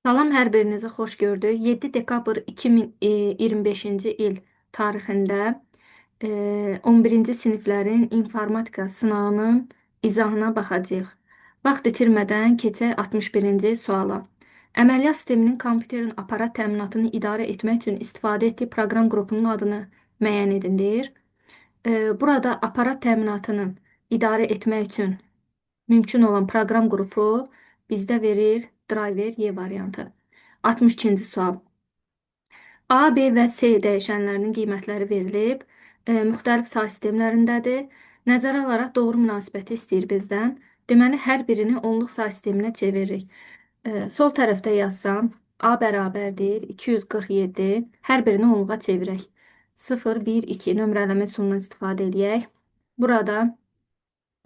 Salam, hər birinizi xoş gördük. 7 dekabr 2025-ci il tarixində 11-ci siniflərin informatika sınavının izahına baxacağıq. Vaxt itirmədən keçək 61-ci suala. Əməliyyat sisteminin kompüterin aparat təminatını idarə etmək üçün istifadə etdiyi proqram qrupunun adını müəyyən edin deyir. Burada aparat təminatının idarə etmək üçün mümkün olan proqram qrupu bizdə verir driver Y variantı. 62-ci sual. A, B və C dəyişənlərinin qiymətləri verilib, müxtəlif say sistemlərindədir. Nəzərə alaraq doğru münasibəti istəyir bizdən. Deməli, hər birini onluq say sisteminə çeviririk. Sol tərəfdə yazsam, A bərabərdir 247, hər birini onluğa çevirək. 0, 1, 2 nömrələmə üsulundan istifadə edək. Burada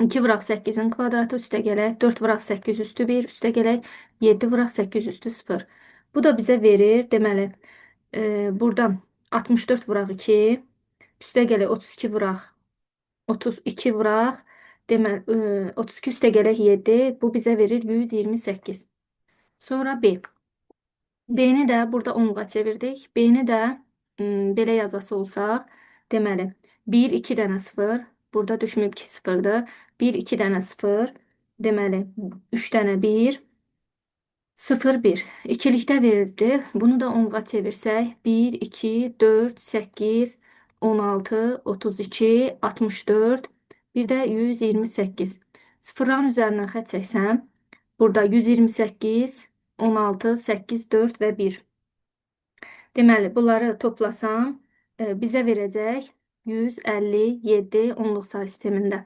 2 vıraq 8-in kvadratı üstə gələk, 4 vıraq 8 üstü 1 üstə gələk, 7 vıraq 8 üstü 0. Bu da bizə verir, deməli, buradan 64 vıraq 2, üstə gələk 32 vıraq 32 vıraq, deməli, 32 üstə gələk 7, bu bizə verir 128. Sonra B. B-ni də burada onluğa çevirdik. B-ni də belə yazası olsaq, deməli 1, 2 dənə 0, burada düşməyib ki 0-dır. 1, 2 dənə 0, deməli 3 dənə 1, 0, 1. İkilikdə verildi. Bunu da onluğa çevirsək, 1, 2, 4, 8, 16, 32, 64, bir də 128. Sıfırların üzərindən xətt çəksəm, burada 128, 16, 8, 4 və 1. Deməli, bunları toplasam, bizə verəcək 157 onluq say sistemində.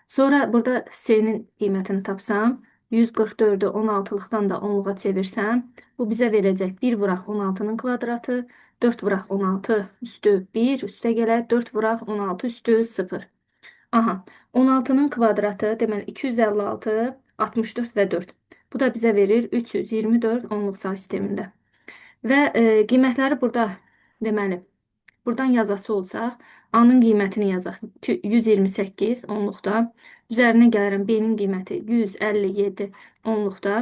Sonra burada C-nin qiymətini tapsam, 144-ü 16-lıqdan da onluğa çevirsəm, bu bizə verəcək 1 vıraq 16-nın kvadratı, 4 vıraq 16 üstü 1 üstə gələr, 4 vıraq 16 üstü 0. Aha, 16-nın kvadratı, deməli 256, 64 və 4. Bu da bizə verir 324 onluq say sistemində. Və qiymətləri burada, deməli, buradan yazası olsaq, A-nın qiymətini yazaq 128 onluqda, üzərinə gəlirəm B-nin qiyməti 157 onluqda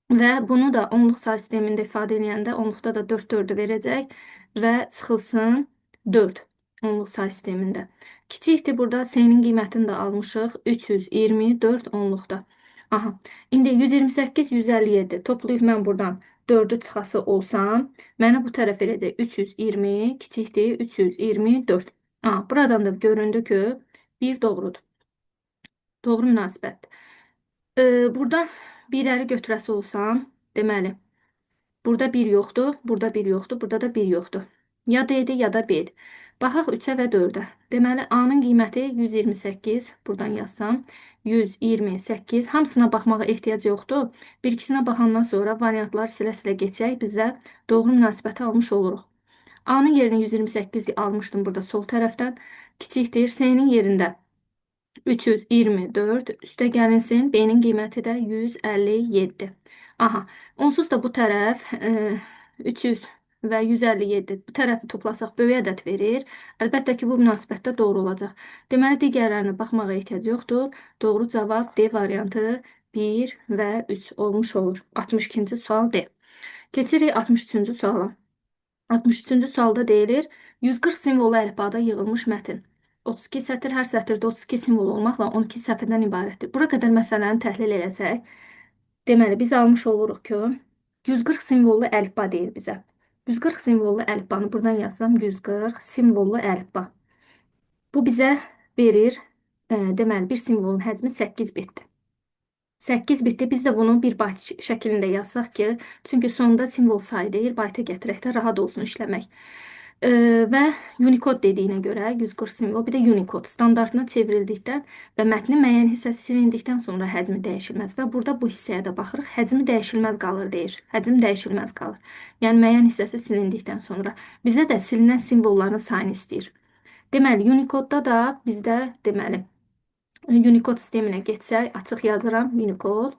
və bunu da onluq say sistemində ifadə edəndə onluqda da 4 4-ü verəcək və çıxılsın 4 onluq say sistemində. Kiçikdir, burada C-nin qiymətini də almışıq 324 onluqda. Aha, indi 128, 157 toplayıb mən buradan 4-ü çıxası olsam, mənə bu tərəf verəcək 320, kiçikdir 324. Buradan da göründü ki, 1 doğrudur. Doğru münasibət. Buradan birləri götürəsi olsam, deməli, burada 1 yoxdur, burada 1 yoxdur, burada da 1 yoxdur. Ya D-dir, ya da B-dir. Baxaq 3-ə və 4-ə. Deməli, A-nın qiyməti 128, buradan yazsam, 128. Hamısına baxmağa ehtiyac yoxdur. Bir-ikisinə baxandan sonra variantlar silə-silə geçək, biz də doğru münasibəti almış oluruq. A-nın yerinə 128 almışdım burada sol tərəfdən. Kiçikdir, C-nin yerində 324 üstə gəlinsin. B-nin qiyməti də 157. Aha, onsuz da bu tərəf 300 və 157 bu tərəfi toplasaq böyük ədəd verir. Əlbəttə ki, bu münasibətdə doğru olacaq. Deməli, digərlərinə baxmağa ehtiyac yoxdur. Doğru cavab D variantı 1 və 3 olmuş olur. 62-ci sual D. Keçirik 63-cü suala. 63-cü sualda deyilir, 140 simvolu əlifbada yığılmış mətn. 32 sətir, hər sətirdə 32 simvol olmaqla 12 sətirdən ibarətdir. Bura qədər məsələni təhlil eləsək, deməli, biz almış oluruq ki, 140 simvollu əlifba deyir bizə. 140 simvollu əlifbanı buradan yazsam, 140 simvollu əlifba. Bu bizə verir, deməli, bir simvolun həcmi 8 bitdir. 8 bitdi. Biz də bunu bir bayt şəklində yazsaq ki, çünki sonunda simvol sayı deyil, bayta gətirək də rahat olsun işləmək. Və Unicode dediyinə görə 140 simvol, bir də Unicode standartına çevrildikdən və mətnin müəyyən hissəsi silindikdən sonra həcmi dəyişilməz və burada bu hissəyə də baxırıq. Həcmi dəyişilməz qalır deyir. Həcm dəyişilməz qalır. Yəni müəyyən hissəsi silindikdən sonra bizə də silinən simvolların sayını istəyir. Deməli, Unicode-da da bizdə deməli Unicode sisteminə geçsək, açıq yazıram Unicode.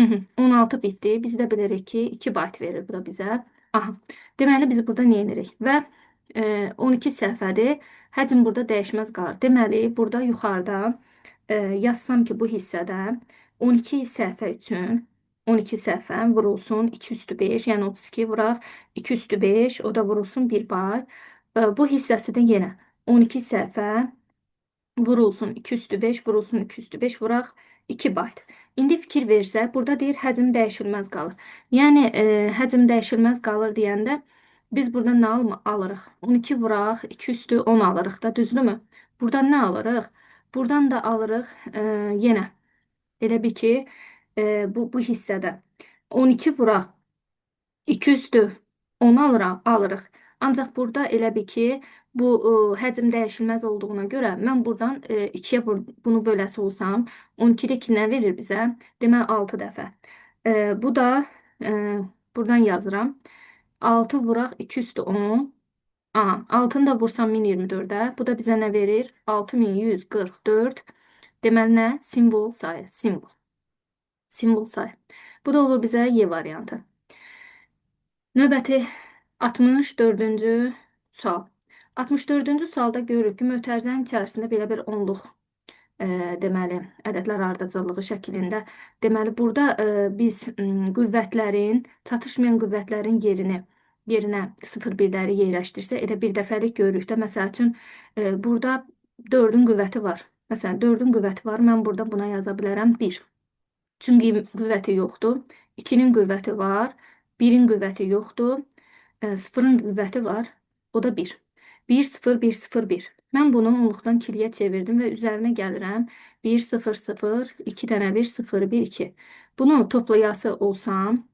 16 bitdi. Biz də bilirik ki, 2 bayt verir bu da bizə. Aha. Deməli, biz burada nə edirik? Və 12 səhvədir. Həcm burada dəyişməz qalır. Deməli, burada yuxarıda yazsam ki, bu hissədə 12 səhvə üçün 12 səhvə vurulsun 2 üstü 5, yəni 32 vuraq 2 üstü 5, o da vurulsun 1 bay. Bu hissəsi də yenə 12 səhvə vurulsun 2 üstü 5, vurulsun 2 üstü 5, vuraq 2 bayt. İndi fikir versək, burada deyir həcm dəyişilməz qalır. Yəni həcm dəyişilməz qalır deyəndə biz burada nə alırıq? 12 vuraq 2 üstü 10 alırıq da, düzdürmü? Buradan nə alırıq? Buradan da alırıq yenə. Elə bil ki, bu hissədə 12 vuraq 2 üstü 10 alırıq. Ancaq burada elə bil ki, bu həcm dəyişilməz olduğuna görə mən buradan 2-yə bunu böləsi olsam, 12-də 2 nə verir bizə? Deməli 6 dəfə. Bu da e, buradan yazıram. 6 vuraq 2 üstü 10. Aha, 6-nı da vursam 1024-ə. Bu da bizə nə verir? 6144. Deməli nə? Simvol sayı. Simvol. Simvol sayı. Bu da olur bizə Y variantı. Növbəti 64-cü sual. 64-cü sualda görürük ki, mötərizənin içərisində belə bir onluq deməli ədədlər ardıcıllığı şəklində. Deməli burada biz qüvvətlərin, çatışmayan qüvvətlərin yerinə 0,1-ləri yerləşdirsə, elə bir dəfəlik görürük də. Məsəl üçün burada 4-ün qüvvəti var. Məsələn, 4-ün qüvvəti var. Mən burada buna yaza bilərəm 1. Çünki qüvvəti yoxdur. 2-nin qüvvəti var. 1-in qüvvəti yoxdur. 0-ın qüvvəti var. O da 1. 1, 0, 1, 0, 1. Mən bunu onluqdan kiliyə çevirdim və üzərinə gəlirəm. 1, 0, 0, 2 dənə 1, 0, 1, 2. Bunu toplayası olsam,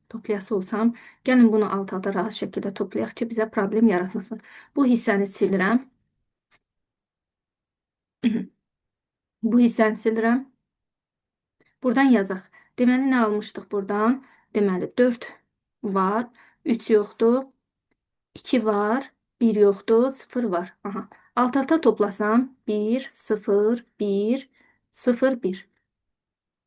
gəlin bunu alt-alta rahat şəkildə toplayaq ki, bizə problem yaratmasın. Bu hissəni silirəm. Bu hissəni silirəm. Buradan yazaq. Deməli, nə almışdıq buradan? Deməli, 4 var, 3 yoxdur, 2 var, 1 yoxdur, 0 var. Aha. Alt-alta toplasam 1, 0, 1, 0, 1.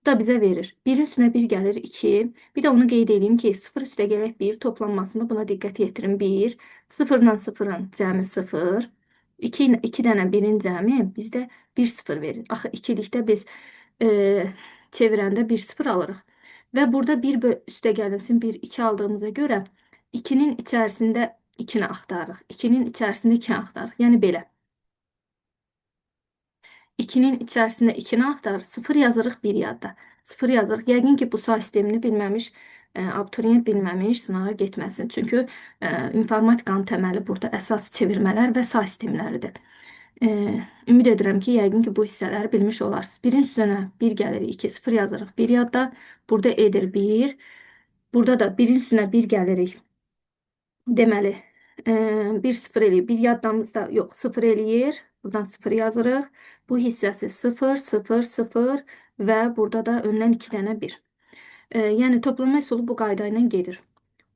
Bu da bizə verir. 1-in üstünə 1 gəlir 2. Bir də onu qeyd edeyim ki, 0 üstə gələk 1 toplanmasında buna diqqət yetirin. 1, 0-dan 0-ın cəmi 0. 2 dənə 1-in cəmi bizdə 1, 0 verir. Axı ikilikdə biz çevirəndə 1, 0 alırıq. Və burada 1 üstə gəlinsin 1, 2 aldığımıza görə 2-nin içərisində 2-ni axtarırıq. 2-nin içərisində 2-ni axtarırıq. Yəni belə. 2-nin içərisində 2-ni axtarırıq. 0 yazırıq 1 yadda. 0 yazırıq. Yəqin ki, bu say sistemini bilməmiş, abituriyent bilməmiş sınağa getməsin. Çünki informatikanın təməli burada əsas çevirmələr və say sistemləridir. Ümid edirəm ki, yəqin ki, bu hissələri bilmiş olarsınız. 1-in üstünə 1 gəlir, 2, 0 yazırıq 1 yadda. Burada edir 1. Burada da 1-in üstünə 1 gəlirik. Deməli, 1, 0 eləyir. 1 yaddamızda yox, 0 eləyir. Buradan 0 yazırıq. Bu hissəsi 0, 0, 0 və burada da öndən 2 dənə 1. Yəni, toplama üsulu bu qayda ilə gedir.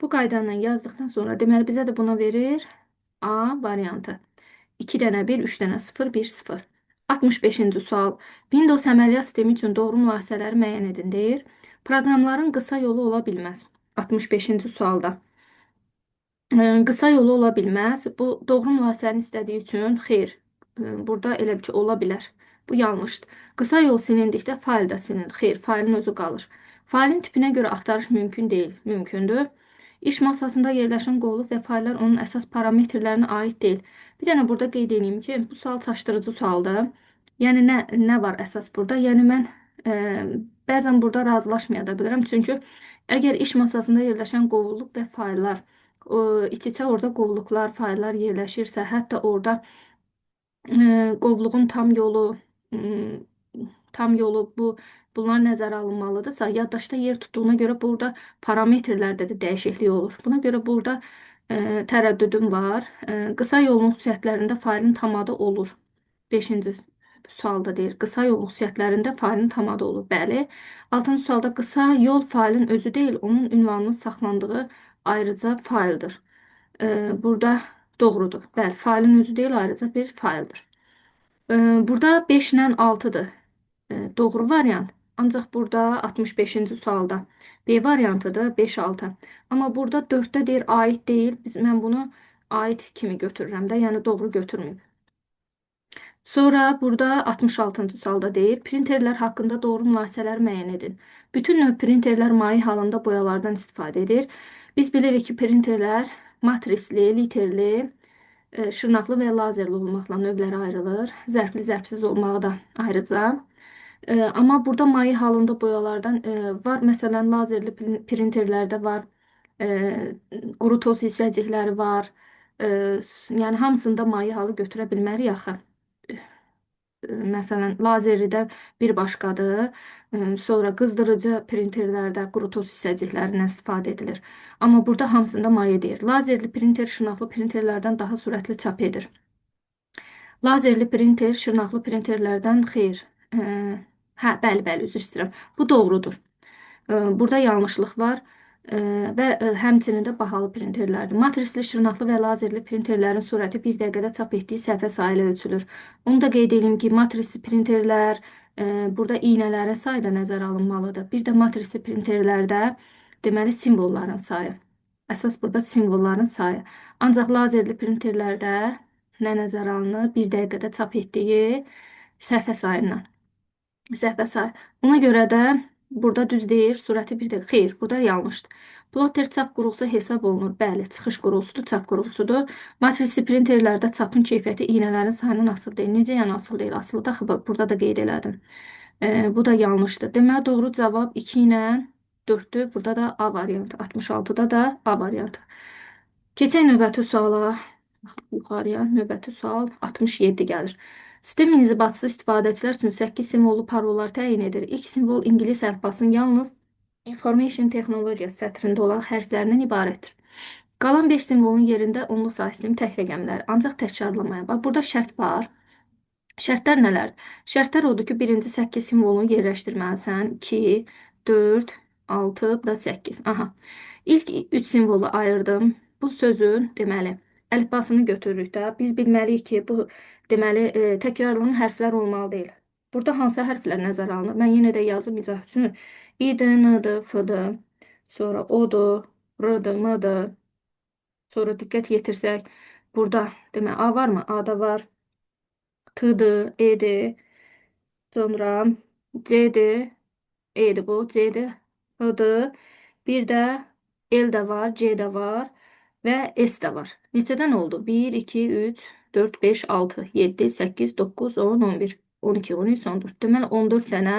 Bu qayda ilə yazdıqdan sonra, deməli, bizə də buna verir A variantı. 2 dənə 1, 3 dənə 0, 1, 0. 65-ci sual. Windows əməliyyat sistemi üçün doğru mülahisələri müəyyən edin deyir. Proqramların qısa yolu ola bilməz. 65-ci sualda. Qısa yolu ola bilməz. Bu doğru mülahisəni istədiyi üçün xeyr. Burada elə bir ki, ola bilər. Bu yanlışdır. Qısa yol silindikdə fayl da silinir. Xeyr, faylın özü qalır. Faylın tipinə görə axtarış mümkün deyil. Mümkündür. İş masasında yerləşən qovluq və fayllar onun əsas parametrlərinə aid deyil. Bir dənə burada qeyd edeyim ki, bu sual çaşdırıcı sualdır. Yəni nə var əsas burada? Yəni mən bəzən burada razılaşmaya da bilirəm. Çünki əgər iş masasında yerləşən qovluq və fayllar iç-içə orada qovluqlar, fayllar yerləşirsə, hətta orada qovluğun tam yolu bunlar nəzərə alınmalıdırsa, yaddaşda yer tutduğuna görə burada parametrlərdə də dəyişiklik olur. Buna görə burada tərəddüdüm var. Qısa yolun xüsusiyyətlərində faylın tam adı olur. 5-ci sualda deyir. Qısa yol xüsusiyyətlərində faylın tam adı olur. Bəli. 6-cı sualda qısa yol faylın özü deyil, onun ünvanının saxlandığı ayrıca fayldır. Burada doğrudur. Bəli, faylın özü deyil, ayrıca bir fayldır. Burada 5 ilə 6-dır. Doğru variant. Ancaq burada 65-ci sualda B variantıdır, 5-6. Amma burada 4-də deyir, aid deyil. Mən bunu aid kimi götürürəm də, yəni doğru götürməyim. Sonra burada 66-cı sualda deyir, printerlər haqqında doğru mülahisələri müəyyən edin. Bütün növ printerlər maye halında boyalardan istifadə edir. Biz bilirik ki, printerlər matrisli, literli, şırnaqlı və ya lazerli olmaqla növlərə ayrılır. Zərfli, zərfsiz olmağı da ayrıca. Amma burada maye halında boyalardan var. Məsələn, lazerli printerlərdə var. E, Quru toz hissəcikləri var. E, Yəni hamısında maye halı götürə bilmərik axı. Məsələn, lazeridə bir başqadır. Sonra qızdırıcı printerlərdə quru toz hissəciklərindən istifadə edilir. Amma burada hamısında maye deyir. Lazerli printer şırnaqlı printerlərdən daha sürətli çap edir. Lazerli printer şırnaqlı printerlərdən xeyr. Hə, bəli, üzr istəyirəm. Bu doğrudur. Burada yanlışlıq var və həmçinin də bahalı printerlərdir. Matrisli, şırnaqlı və lazerli printerlərin sürəti 1 dəqiqədə çap etdiyi səhifə sayı ilə ölçülür. Onu da qeyd edeyim ki, matrisli printerlər burada iynələrin sayı da nəzərə alınmalıdır. Bir də matrisli printerlərdə deməli simvolların sayı. Əsas burada simvolların sayı. Ancaq lazerli printerlərdə nə nəzərə alınır? 1 dəqiqədə çap etdiyi səhifə sayından. Səhvə say. Ona görə də burada düz deyir, sürəti bir də xeyr, burada yanlışdır. Plotter çap qurusu hesab olunur. Bəli, çıxış qurusudur, çap qurusudur. Matrisli printerlərdə çapın keyfiyyəti iynələrin sayından asılı deyil. Necə yəni asılı deyil? Asılıdır axı, burada da qeyd elədim. Bu da yanlışdır. Deməli, doğru cavab 2 ilə 4-dür. Burada da A variantı. 66-da da A variantı. Keçək növbəti suala. Yuxarıya növbəti sual 67 gəlir. Sistem inzibatusu istifadəçilər üçün 8 simvollu parollar təyin edir. İlk simvol ingilis əlifbasının yalnız Information Technology sətrində olan hərflərindən ibarətdir. Qalan 5 simvolun yerində onluq sayı sistemi tək rəqəmlər, ancaq təkrarlamaya. Bax, burada şərt var. Şərtlər nələrdir? Şərtlər odur ki, birinci 8 simvolunu yerləşdirməlisən. 2, 4, 6, bu da 8. Aha. İlk 3 simvolu ayırdım. Bu sözün, deməli, əlifbasını götürürük də. Biz bilməliyik ki, bu deməli təkrarlanan hərflər olmalı deyil. Burada hansı hərflər nəzərə alınır? Mən yenə də yazım izah üçün. İ-dir, n-dır, f-dır, sonra o-dur, r-dır, m-dır. Sonra diqqət yetirsək, burada deməli A varmı? A-da var. T'dir, E'dir. Sonra C'dir. E'dir bu. C'dir. H'dır. Bir də L də var, C də var və S də var. Neçədən oldu? 1, 2, 3, 4, 5, 6, 7, 8, 9, 10, 11, 12, 13, 14. Deməli 14 dənə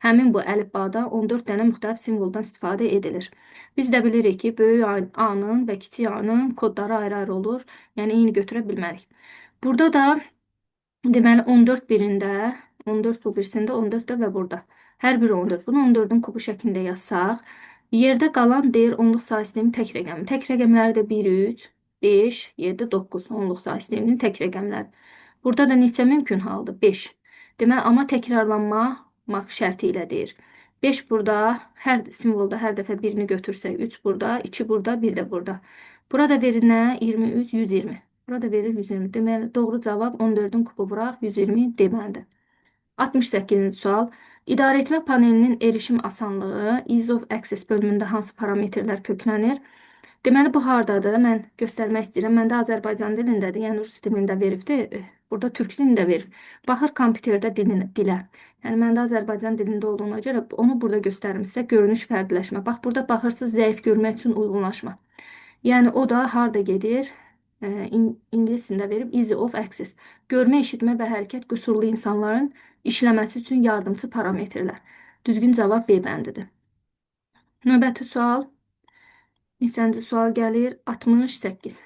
həmin bu əlifbada 14 dənə müxtəlif simvoldan istifadə edilir. Biz də bilirik ki, böyük A-nın və kiçik A-nın kodları ayrı-ayrı olur. Yəni eyni götürə bilmərik. Burada da deməli 14 birində, 14 bu birisində, 14 də və burada. Hər biri 14. Bunu 14-ün kubu şəklində yazsaq, yerdə qalan deyir onluq sayı sistemi tək rəqəmi. Tək rəqəmləri də 1, 3, 5, 7, 9 onluq sayı sisteminin tək rəqəmləri. Burada da neçə mümkün haldır? 5. Deməli, amma təkrarlanmaq şərti ilə deyir. 5 burada, hər simvolda hər dəfə birini götürsək, 3 burada, 2 burada, 1 də burada. Burada verir nə? 23, 120. Burada verir 120. Deməli, doğru cavab 14-ün kubu vuraq, 120 deməlidir. 68-ci sual. İdarəetmə panelinin erişim asanlığı, Ease of Access bölümündə hansı parametrlər köklənir? Deməli, bu hardadır? Mən göstərmək istəyirəm. Məndə Azərbaycan dilindədir, yəni rus dilində veribdir. Burada türk dilində verib. Baxır kompüterdə dilə. Yəni, məndə Azərbaycan dilində olduğuna görə onu burada göstərim sizə. Görünüş fərqləşmə. Bax, burada baxırsınız, zəif görmək üçün uyğunlaşma. Yəni, o da harda gedir? İngilis dilində verib Ease of Access. Görmə, eşitmə və hərəkət qüsurlu insanların işləməsi üçün yardımçı parametrlər. Düzgün cavab B bəndidir. Növbəti sual. Neçənci sual gəlir? 68.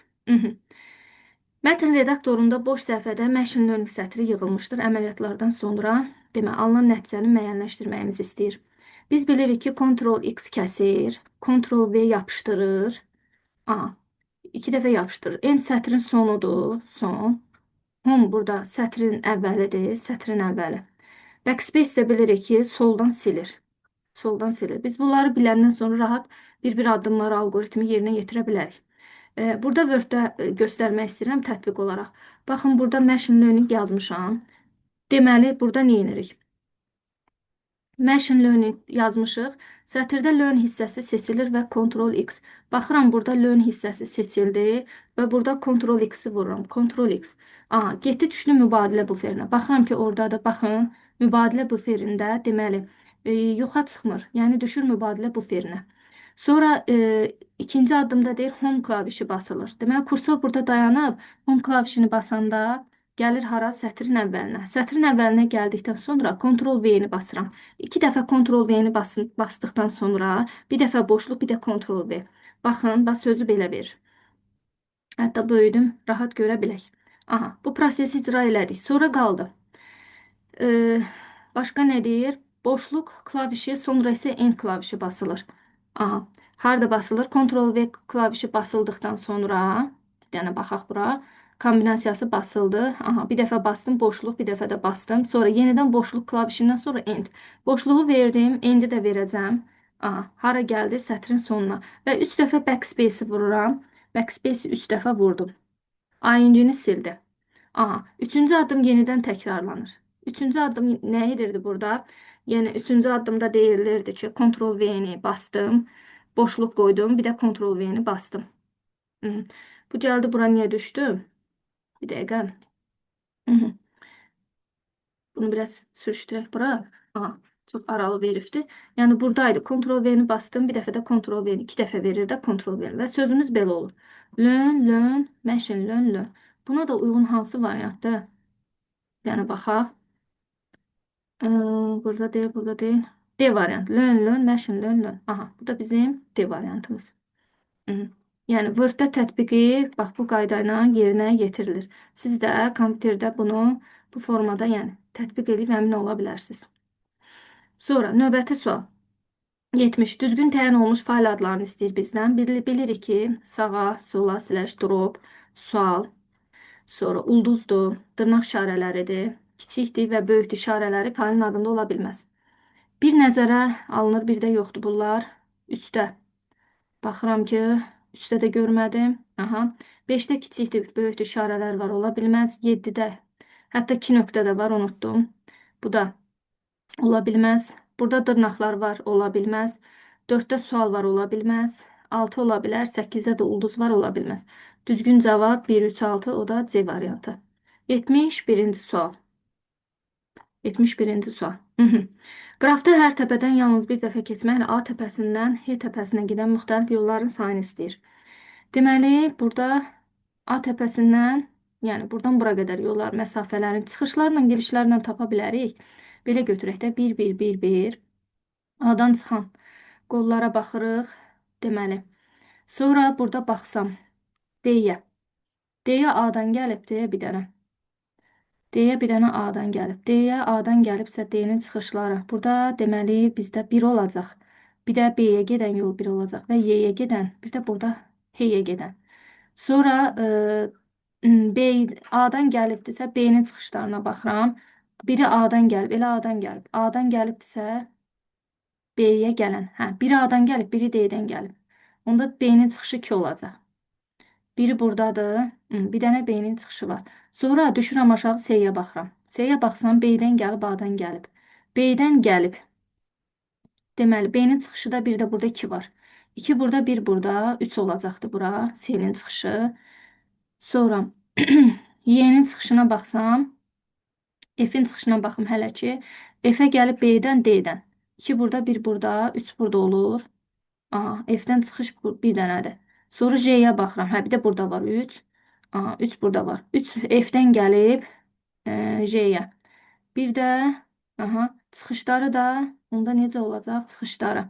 Mətn redaktorunda boş səhifədə machine learning sətri yığılmışdır. Əməliyyatlardan sonra demək, alınan nəticəni müəyyənləşdirməyimizi istəyir. Biz bilirik ki, Ctrl-X kəsir, Ctrl-V yapışdırır. A. 2 dəfə yapışdırır. N sətrin sonudur, son. Home burada sətrin əvvəlidir, sətrin əvvəli. Backspace də bilirik ki, soldan silir. Soldan silir. Biz bunları biləndən sonra rahat bir-bir addımları, algoritmi yerinə yetirə bilərik. Burada Word-də göstərmək istəyirəm tətbiq olaraq. Baxın, burada machine learning yazmışam. Deməli, burada nə edirik? Machine learning yazmışıq. Sətirdə learn hissəsi seçilir və Ctrl-X. Baxıram, burada learn hissəsi seçildi və burada Ctrl-X-i vururam. Ctrl-X. Getdi düşdü mübadilə buferinə. Baxıram ki, orada da baxın, mübadilə buferində deməli yoxa çıxmır. Yəni düşür mübadilə buferinə. Sonra ikinci addımda deyir home klavişi basılır. Deməli kursor burada dayanıb home klavişini basanda gəlir hara? Sətrin əvvəlinə. Sətrin əvvəlinə gəldikdən sonra Ctrl V-ni basıram. İki dəfə Ctrl V-ni basdıqdan sonra bir dəfə boşluq, bir də Ctrl V. Baxın, bax sözü belə verir. Hətta böyüdüm, rahat görə bilək. Aha, bu prosesi icra elədik. Sonra qaldı. Başqa nə deyir? Boşluq klavişi, sonra isə End klavişi basılır. Aha, harda basılır? Ctrl V klavişi basıldıqdan sonra, yəni baxaq bura, kombinasiyası basıldı. Aha, bir dəfə bastım boşluq, bir dəfə də bastım. Sonra yenidən boşluq klavişindən sonra End. Boşluğu verdim, End'i də verəcəm. Aha, hara gəldi? Sətrin sonuna. Və 3 dəfə backspace-i vururam. Backspace-i 3 dəfə vurdum. ING-ni sildi. Aha, üçüncü adım yenidən təkrarlanır. Üçüncü adım nə edirdi burada? Yəni üçüncü addımda deyilirdi ki, Ctrl V-ni bastım, boşluq qoydum, bir də Ctrl V-ni bastım. Hı. Bu gəldi bura niyə düşdü? Bir dəqiqə. Hı -hı. Bunu biraz sürüşdürək bura. Aha, çox aralı veribdi. Yəni buradaydı. Ctrl V-ni bastım, bir dəfə də Ctrl V-ni, iki dəfə verir də Ctrl V-ni və sözümüz belə olur. Learn, machine learn. Buna da uyğun hansı variantda? Yəni baxaq. Burada değil, burada değil. D variantı. Learn, machine learn. Aha, bu da bizim D variantımız. Hı. Yəni Word-də tətbiqi bax bu qayda ilə yerinə yetirilir. Siz də kompüterdə bunu bu formada, yəni tətbiq edib əmin ola bilərsiniz. Sonra növbəti sual. 70. Düzgün təyin olmuş fayl adlarını istəyir bizdən. Bilirik ki, sağa, sola, /drop, sual, sonra ulduzdur, dırnaq işarələridir, kiçikdir və böyükdür işarələri faylın adında ola bilməz. Bir nəzərə alınır, bir də yoxdur bunlar. 3-də. Baxıram ki, 3-də də görmədim. Aha. 5-də kiçikdir, böyükdür işarələr var, ola bilməz. 7-də, hətta 2 nöqtə də var, unutdum. Bu da ola bilməz. Burada dırnaqlar var, ola bilməz. 4-də sual var, ola bilməz. 6 ola bilər, 8-də də ulduz var, ola bilməz. Düzgün cavab 1, 3, 6, o da C variantı. 71-ci sual. 71-ci sual. Qrafda hər təpədən yalnız bir dəfə keçməklə A təpəsindən H təpəsinə gedən müxtəlif yolların sayını istəyir. Deməli, burada A təpəsindən, yəni buradan bura qədər yollar, məsafələrin çıxışlarla, girişlərlə tapa bilərik. Belə götürək də 1, 1, 1, 1. A-dan çıxan qollara baxırıq. Deməli, sonra burada baxsam D-yə. D-yə A-dan gəlibdir bir dənə. D-yə bir dənə A-dan gəlib. D-yə A-dan gəlibsə D-nin çıxışları. Burada deməli bizdə 1 olacaq. Bir də B-yə gedən yol 1 olacaq və Y-yə gedən, bir də burada H-yə gedən. Sonra B A-dan gəlibdirsə B-nin çıxışlarına baxıram. Biri A-dan gəlib, elə A-dan gəlib. A-dan gəlibdirsə B-yə gələn. Hə, biri A-dan gəlib, biri D-dən gəlib. Onda B-nin çıxışı 2 olacaq. Biri buradadır. Bir dənə B-nin çıxışı var. Sonra düşürəm aşağı S-yə baxıram. S-yə baxsam B-dən gəlib, A-dan gəlib. B-dən gəlib. Deməli, B-nin çıxışı da bir də burada 2 var. 2 burada, 1 burada. 3 olacaqdı bura. S-nin çıxışı. Sonra Y-nin çıxışına baxsam, F-in çıxışına baxım hələ ki. F-ə gəlib B-dən, D-dən. 2 burada, 1 burada. 3 burada olur. Aha, F-dən çıxış bir dənədir. Sonra J-yə baxıram. Hə, bir də burada var 3. Aha, 3 burada var. 3 F-dən gəlib J-yə. Bir də aha, çıxışları da onda necə olacaq? Çıxışları.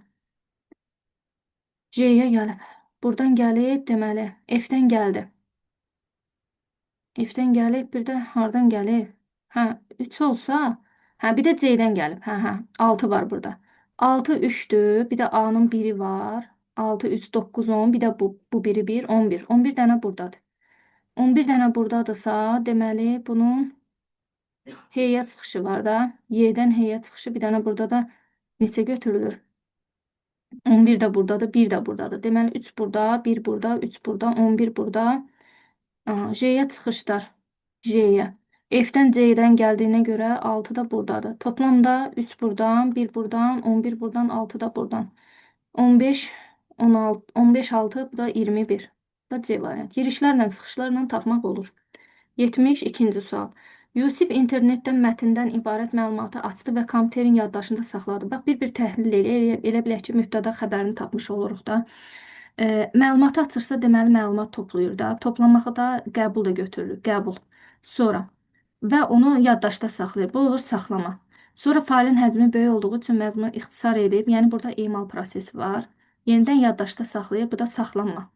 J-yə gəlib. Buradan gəlib, deməli, F-dən gəldi. F-dən gəlib, bir də hardan gəlib? Hə, 3 olsa, hə, bir də C-dən gəlib. Hə, 6 var burada. 6 3-dür, bir də A-nın biri var. 6, 3, 9, 10, bir də bu biri 1, 11. 11 dənə buradadır. 11 dənə buradadırsa, deməli, bunun H-yə çıxışı var da. Y-dən H-yə çıxışı bir dənə burada da neçə götürülür? 11 də buradadır, 1 də buradadır. Deməli, 3 burada, 1 burada, 3 burada, 11 burada. J-yə çıxışlar. J-yə. F-dən C-dən gəldiyinə görə 6 da buradadır. Toplamda 3 buradan, 1 buradan, 11 buradan, 6 da buradan. 15, 16, 15, 6, bu da 21. Bu da C variant. Girişlərlə, çıxışlarla tapmaq olur. 72-ci sual. Yusif internetdən mətndən ibarət məlumatı açdı və kompüterin yaddaşında saxladı. Bax, bir-bir təhlil elə bilək ki, mübtəda xəbərini tapmış oluruq da. Məlumatı açırsa, deməli məlumat toplayır da. Toplamağı da qəbul da götürülür. Qəbul. Sonra və onu yaddaşda saxlayır. Bu olur saxlama. Sonra failin həcmi böyük olduğu üçün məzmunu ixtisar edib, yəni burada emal prosesi var. Yenidən yaddaşda saxlayır. Bu da saxlanma.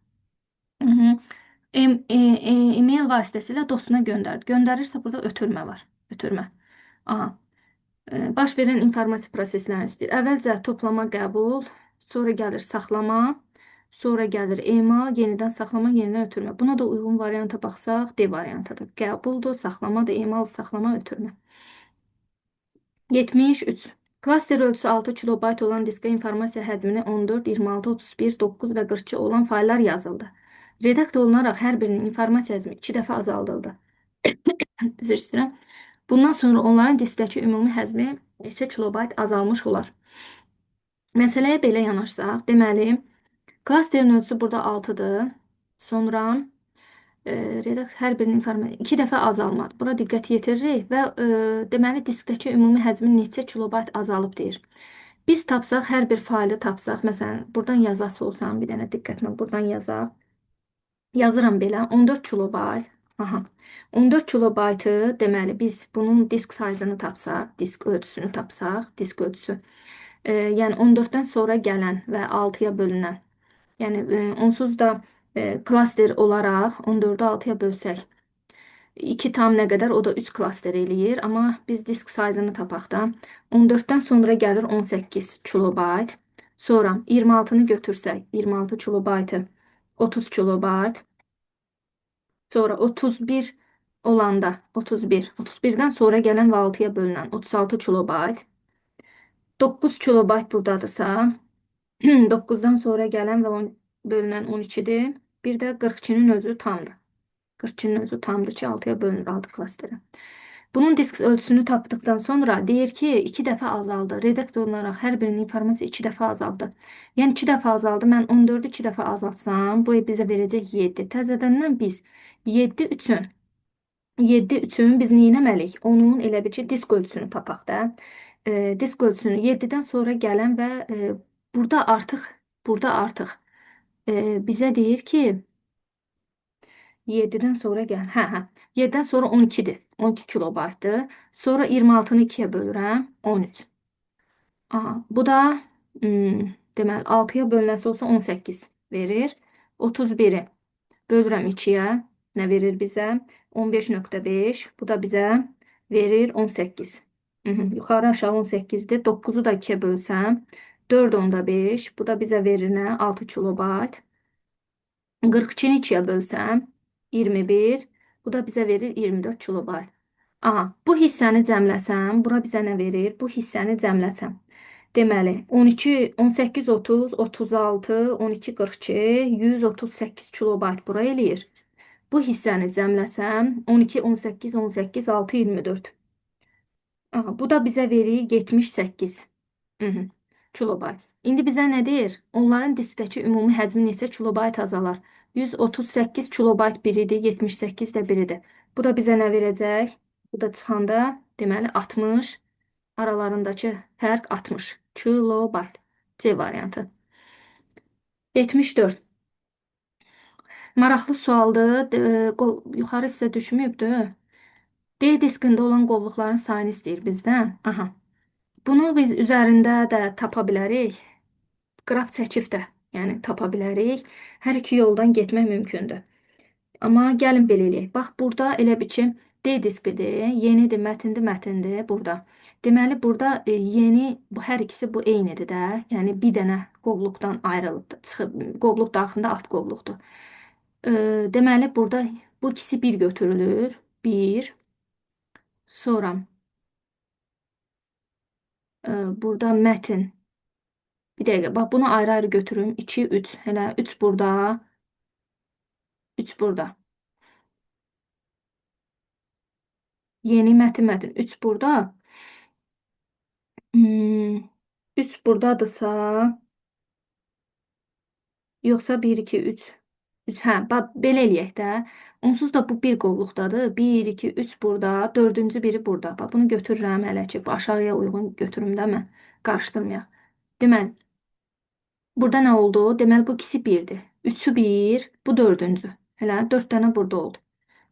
Hı -hı. E-mail vasitəsilə dostuna göndərdi. Göndərirsə burada ötürmə var. Ötürmə. Aha. Baş verən informasiya proseslərini istəyir. Əvvəlcə toplama, qəbul, sonra gəlir saxlama, sonra gəlir emal, yenidən saxlama, yenidən ötürmə. Buna da uyğun varianta baxsaq, D variantıdır. Qəbuldur, saxlamadır, emal, saxlama, ötürmə. 73. Klaster ölçüsü 6 kilobayt olan diskə informasiya həcmini 14, 26, 31, 9 və 42 olan fayllar yazıldı. Redakt olunaraq hər birinin informasiya həcmi 2 dəfə azaldıldı. Üzr istəyirəm. Bundan sonra onların diskdəki ümumi həcmi neçə kilobayt azalmış olar? Məsələyə belə yanaşsaq, deməli, klasterin ölçüsü burada 6-dır. Sonra redakt hər birinin informasiya 2 dəfə azalmadı. Bura diqqət yetiririk və deməli diskdəki ümumi həcmi neçə kilobayt azalıb deyir. Biz tapsaq, hər bir faylı tapsaq, məsələn, buradan yazası olsam, bir dənə diqqətlə buradan yazaq. Yazıram belə, 14 kilobayt. Aha. 14 kilobaytı, deməli, biz bunun disk sayzını tapsaq, disk ölçüsünü tapsaq, disk ölçüsü. Yəni 14-dən sonra gələn və 6-ya bölünən. Yəni onsuz da klaster olaraq 14-ü 6-ya bölsək 2 tam nə qədər? O da 3 klaster eləyir. Amma biz disk sayzını tapaq da. 14-dən sonra gəlir 18 kilobayt. Sonra 26-nı götürsək, 26 kilobaytı 30 kilobayt. Sonra 31 olanda 31. 31-dən sonra gələn və 6-ya bölünən 36 kilobayt. 9 kilobayt buradadırsa, 9-dan sonra gələn və bölünən 12-dir. Bir də 42-nin özü tamdır. 42-nin özü tamdır ki, 6-ya bölünür 6 klasterə. Bunun disk ölçüsünü tapdıqdan sonra deyir ki, 2 dəfə azaldı. Redakt olunaraq hər birinin informasiya 2 dəfə azaldı. Yəni 2 dəfə azaldı. Mən 14-ü 2 dəfə azaltsam, bu bizə verəcək 7. Təzədəndən biz 7 üçün 7 üçün biz neynəməliyik? Onun elə bir ki, disk ölçüsünü tapaq da. Disk ölçüsünü 7-dən sonra gələn və burada artıq bizə deyir ki, 7-dən sonra gəl. Hə. 7-dən sonra 12-dir. 12 kilobaytdır. Sonra 26-nı 2-yə bölürəm. 13. Aha, bu da deməli 6-ya bölünəsi olsa 18 verir. 31-i bölürəm 2-yə. Nə verir bizə? 15,5. Bu da bizə verir 18. Yuxarı aşağı 18-dir. 9-u da 2-yə bölsəm 4 onda 5. Bu da bizə verir nə? 6 kilobayt. 42-ni 2-yə bölsəm 21. Bu da bizə verir 24 kilobayt. Aha, bu hissəni cəmləsəm, bura bizə nə verir? Bu hissəni cəmləsəm. Deməli, 12, 18, 30, 36, 12, 42, 138 kilobayt bura eləyir. Bu hissəni cəmləsəm, 12, 18, 18, 6, 24. Aha, bu da bizə verir 78 kilobayt. İndi bizə nə deyir? Onların diskdəki ümumi həcmi neçə kilobayt azalar? 138 kilobayt biridir, 78 də biridir. Bu da bizə nə verəcək? Bu da çıxanda deməli 60, aralarındakı fərq 60 kilobayt. C variantı. 74. Maraqlı sualdır. Yuxarı sizə düşməyibdir. D diskində olan qovluqların sayını istəyir bizdən. Aha. Bunu biz üzərində də tapa bilərik. Qraf çəkib də, yəni tapa bilərik. Hər iki yoldan getmək mümkündür. Amma gəlin belə eləyək. Bax, burada elə bir ki, D diskidir, yenidir, mətindir burada. Deməli, burada yeni, bu hər ikisi bu eynidir də. Yəni, bir dənə qovluqdan ayrılıbdır, çıxıb, qovluq daxilində alt qovluqdur. Deməli, burada bu ikisi bir götürülür. Bir. Sonra burada mətin. Bir dəqiqə, bax, bunu ayrı-ayrı götürün. 2, 3. Hələ 3 burada. 3 burada. Yeni mətin. 3 burada. 3 buradadırsa, yoxsa 1, 2, 3. Hə, belə eləyək də. Onsuz da bu bir qovluqdadır. 1, 2, 3 burada, dördüncü biri burada. Bax, bunu götürürəm hələ ki. Bu aşağıya uyğun götürüm də mən. Qarışdırmayaq. Deməli, burada nə oldu? Deməli, bu ikisi birdir. Üçü bir, bu dördüncü. Elə 4 dənə burada oldu.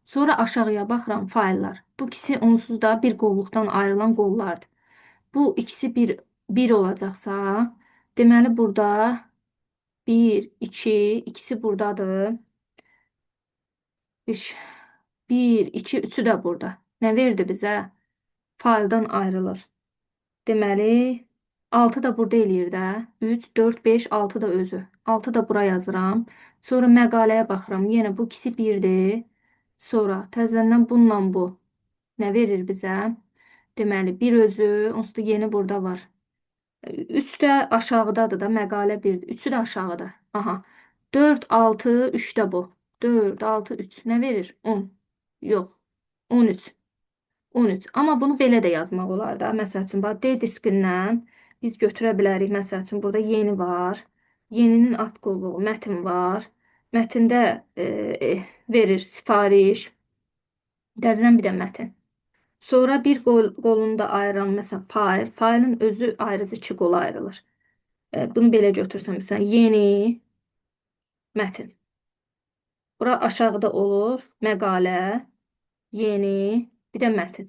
Sonra aşağıya baxıram, faillər. Bu ikisi onsuz da bir qovluqdan ayrılan qovlardır. Bu ikisi bir olacaqsa, deməli burada bir, iki, ikisi buradadır. Üç, bir, iki, üçü də burada. Nə verdi bizə? Faildən ayrılır. Deməli, 6 da burada eləyir də. 3, 4, 5, 6 da özü. 6 da bura yazıram. Sonra məqaləyə baxıram. Yenə bu ikisi birdir. Sonra təzədən bununla bu. Nə verir bizə? Deməli, bir özü, onsuz da yeni burada var. 3 də aşağıdadır da, məqalə 1. Üçü də aşağıda. Aha. 4, 6, 3 də bu. 4, 6, 3. Nə verir? 10. Yox. 13. 13. Amma bunu belə də yazmaq olar da. Məsəl üçün, bax, D diskindən biz götürə bilərik. Məsəl üçün, burada yeni var. Yeninin ad qovluğu, mətin var. Mətndə verir sifariş. Dəzdən bir də mətin. Sonra bir qolunu da ayıran, məsələn, fail. Failin özü ayrıcı iki qola ayrılır. Bunu belə götürsəm, məsələn, yeni mətin. Bura aşağıda olur. Məqalə, yeni, bir də mətin.